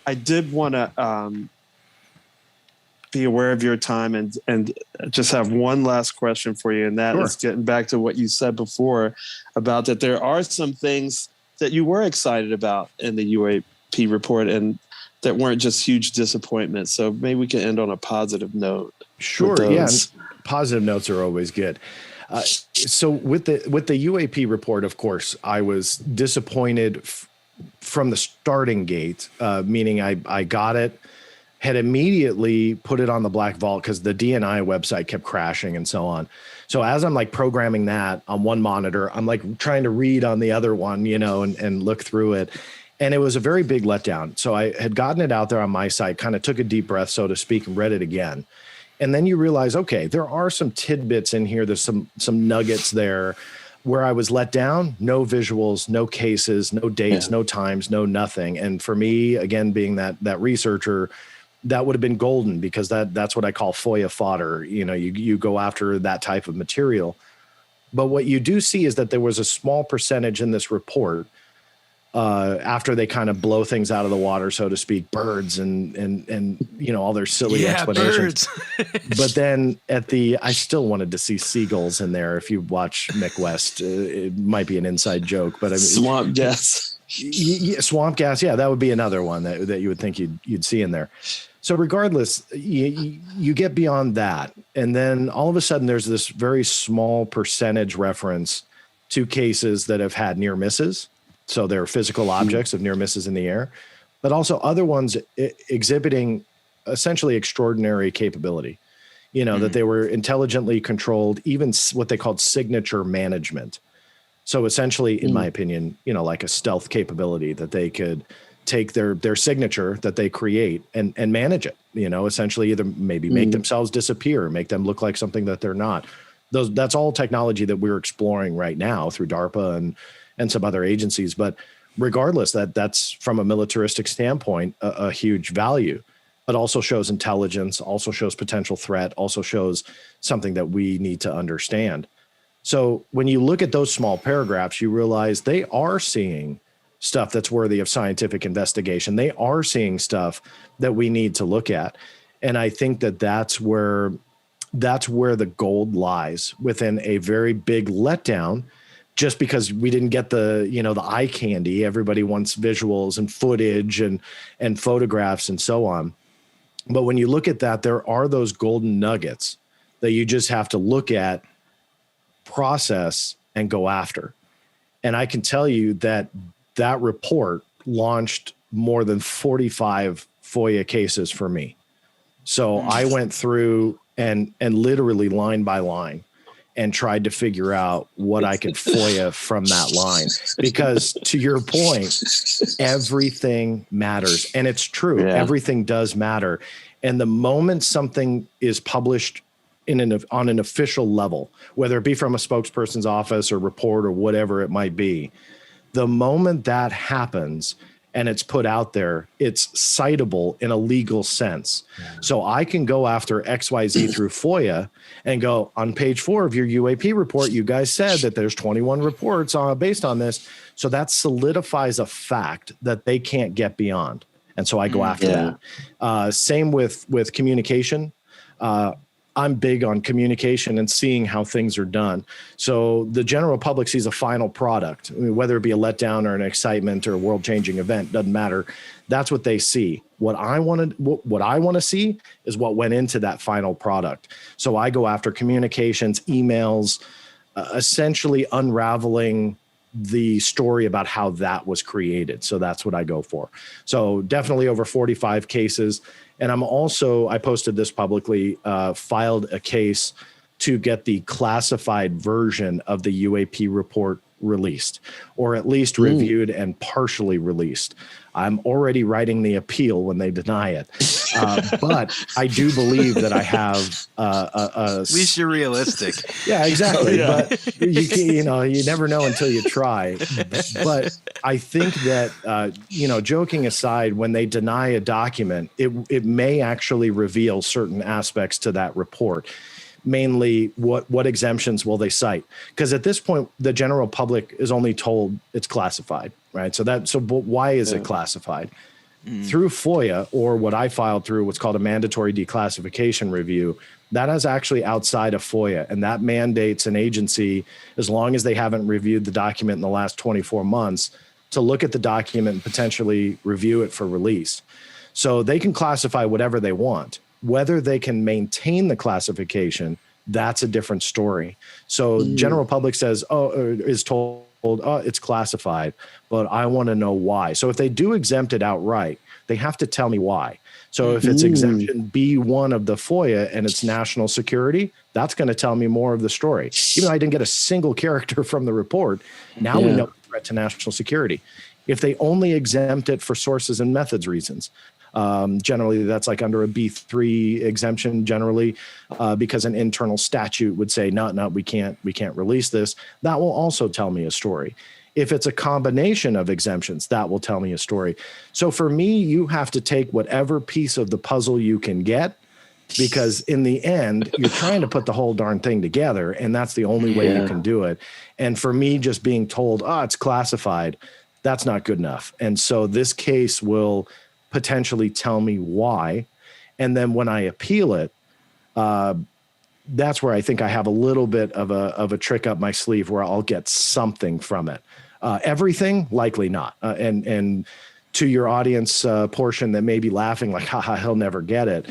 I did want to be aware of your time and just have one last question for you. And that is getting back to what you said before about that there are some things that you were excited about in the UAP report and that weren't just huge disappointments. So maybe we can end on a positive note. Sure. Yeah. Positive notes are always good. So with the UAP report, of course, I was disappointed from the starting gate, meaning I got it, had immediately put it on the Black Vault because the DNI website kept crashing and so on. So as I'm like programming that on one monitor, I'm like trying to read on the other one, and look through it. And it was a very big letdown. So I had gotten it out there on my site, kind of took a deep breath, so to speak, and read it again. And then you realize, okay, there are some tidbits in here. There's some nuggets there where I was let down. No visuals, no cases, no dates, no times, no nothing. And for me, again, being that researcher, that would have been golden, because that's what I call FOIA fodder. You go after that type of material. But what you do see is that there was a small percentage in this report, after they kind of blow things out of the water, so to speak, birds and all their silly explanations. Birds. But then I still wanted to see seagulls in there. If you watch Mick West, it might be an inside joke, but I mean, swamp gas. Swamp gas. Yeah, that would be another one that you would think you'd see in there. So regardless, you get beyond that. And then all of a sudden there's this very small percentage reference to cases that have had near misses. So they're physical objects of near misses in the air, but also other ones exhibiting essentially extraordinary capability, that they were intelligently controlled, even what they called signature management. So essentially, in my opinion, like a stealth capability that they could take their signature that they create and manage it, essentially either maybe make themselves disappear, make them look like something that they're not. That's all technology that we're exploring right now through DARPA and some other agencies. But regardless, that's from a militaristic standpoint, a huge value, but also shows intelligence, also shows potential threat, also shows something that we need to understand. So when you look at those small paragraphs, you realize they are seeing stuff that's worthy of scientific investigation. They are seeing stuff that we need to look at. And I think that that's where that's where the gold lies, within a very big letdown, just because we didn't get the, the eye candy. Everybody wants visuals and footage and photographs and so on. But when you look at that, there are those golden nuggets that you just have to look at, process, and go after. And I can tell you that report launched more than 45 FOIA cases for me. So I went through and literally line by line and tried to figure out what I could FOIA from that line. Because to your point, everything matters. And it's true. Yeah. Everything does matter. And the moment something is published on an official level, whether it be from a spokesperson's office or report or whatever it might be, the moment that happens and it's put out there, it's citable in a legal sense. So I can go after XYZ through FOIA and go, on page 4 of your UAP report, you guys said that there's 21 reports based on this. So that solidifies a fact that they can't get beyond. And so I go after that. Same with communication. I'm big on communication and seeing how things are done. So the general public sees a final product, whether it be a letdown or an excitement or a world-changing event, doesn't matter. That's what they see. What I want to see is what went into that final product. So I go after communications, emails, essentially unraveling the story about how that was created. So that's what I go for. So definitely over 45 cases. And I posted this publicly, filed a case to get the classified version of the UAP report released, or at least reviewed and partially released. I'm already writing the appeal when they deny it. But I do believe that I have at least you're realistic. Yeah, exactly. But you never know until you try. But I think that, joking aside, when they deny a document, it may actually reveal certain aspects to that report. Mainly, what exemptions will they cite? Because at this point, the general public is only told it's classified, right? So why is it classified? Through FOIA, or what I filed through what's called a mandatory declassification review, that is actually outside of FOIA, and that mandates an agency, as long as they haven't reviewed the document in the last 24 months, to look at the document and potentially review it for release. So they can classify whatever they want. Whether they can maintain the classification, that's a different story. So general public is told, it's classified, but I want to know why. So if they do exempt it outright, they have to tell me why. So if it's exemption B1 of the FOIA and it's national security, that's going to tell me more of the story. Even though I didn't get a single character from the report, now we know the threat to national security. If they only exempt it for sources and methods reasons, generally that's like under a B3 exemption generally, because an internal statute would say, no, we can't release this. That will also tell me a story. If it's a combination of exemptions, that will tell me a story. So for me, you have to take whatever piece of the puzzle you can get, because in the end, you're trying to put the whole darn thing together, and that's the only way you can do it. And for me, just being told, it's classified, that's not good enough. And so this case will potentially tell me why. And then when I appeal it, that's where I think I have a little bit of a trick up my sleeve where I'll get something from it. Everything, likely not. And to your audience portion that may be laughing like, haha, he'll never get it.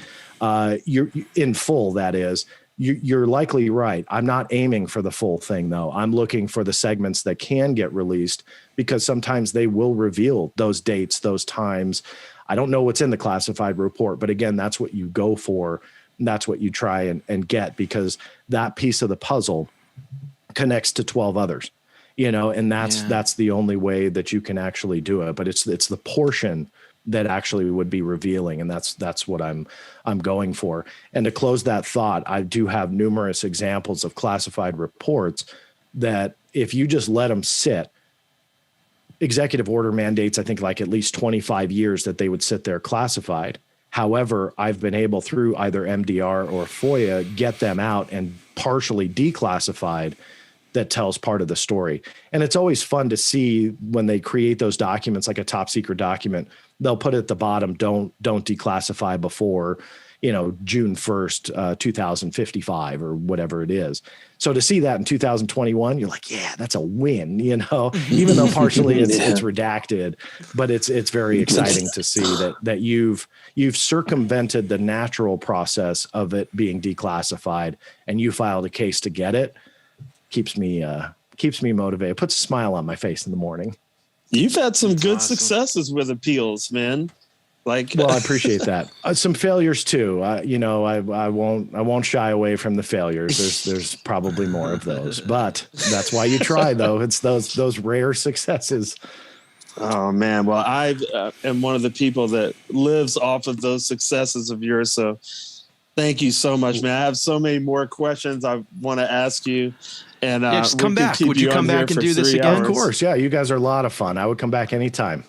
You're in full, that is. You're likely right. I'm not aiming for the full thing, though. I'm looking for the segments that can get released, because sometimes they will reveal those dates, those times. I don't know what's in the classified report, but again, that's what you go for. And that's what you try and get, because that piece of the puzzle connects to 12 others, and that's the only way that you can actually do it. But it's the portion that actually would be revealing. And that's what I'm going for. And to close that thought, I do have numerous examples of classified reports that if you just let them sit, executive order mandates, I think, like at least 25 years that they would sit there classified. However, I've been able, through either MDR or FOIA, get them out and partially declassified. That tells part of the story. And it's always fun to see when they create those documents, like a top secret document, they'll put at the bottom, don't declassify before. June 1st, 2055 or whatever it is. So to see that in 2021, you're like, yeah, that's a win, even though partially it's redacted, but it's very exciting to see that you've circumvented the natural process of it being declassified, and you filed a case to get it. Keeps me motivated. Puts a smile on my face in the morning. You've had some good successes with appeals, man. Well, I appreciate that. Some failures too. I won't shy away from the failures. There's probably more of those, but that's why you try, though. It's those rare successes. Oh man. Well, I am one of the people that lives off of those successes of yours. So thank you so much, man. I have so many more questions I want to ask you. And just come back. Would you come back and do this again? Of course. Yeah. You guys are a lot of fun. I would come back anytime.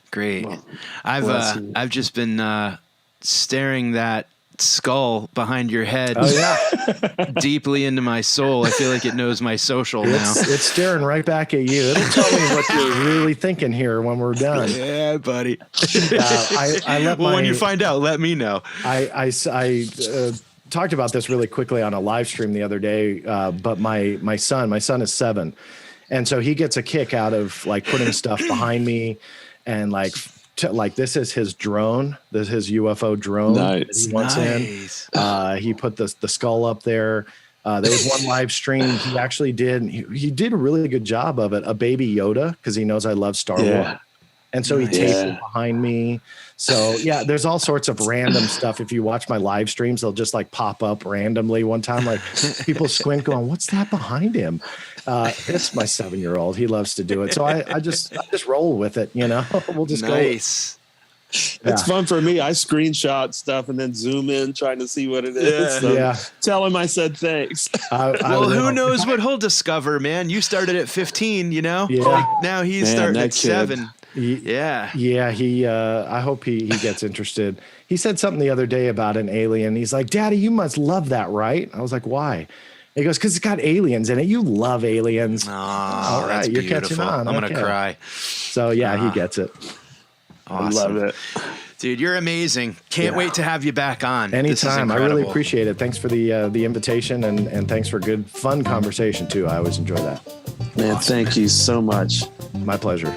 Great. Well, I've just been staring that skull behind your head deeply into my soul. I feel like it knows my social now. It's staring right back at you. It'll tell me what you're really thinking here when we're done. Yeah, buddy. When you find out, let me know. I talked about this really quickly on a live stream the other day, but my son is 7. And so he gets a kick out of putting stuff behind me. And this is his drone. This is his UFO drone that he wants in. He put the skull up there. There was one live stream he actually did. He did a really good job of it. A baby Yoda, because he knows I love Star Wars. And so he taped it behind me. So yeah, there's all sorts of random stuff. If you watch my live streams, they'll just pop up randomly. One time, people squint going, "What's that behind him?" It's my 7-year-old. He loves to do it. So I just roll with it. We'll just go. Nice. It's fun for me. I screenshot stuff and then zoom in trying to see what it is. So tell him I said thanks. Well, who knows what he'll discover, man? You started at 15, Yeah. Now he's starting at 7. He I hope he gets interested. He said something the other day about an alien. He's like, "Daddy, you must love that, right?" I was like, "Why?" He goes, "Because it's got aliens in it. You love aliens." Oh, all right, you're beautiful. Catching on. I'm gonna cry. So he gets it. Awesome. I love it, dude. You're amazing. Can't wait to have you back on. Anytime. I really appreciate it. Thanks for the invitation, and thanks for good, fun conversation too. I always enjoy that. Man, thank you so much. My pleasure.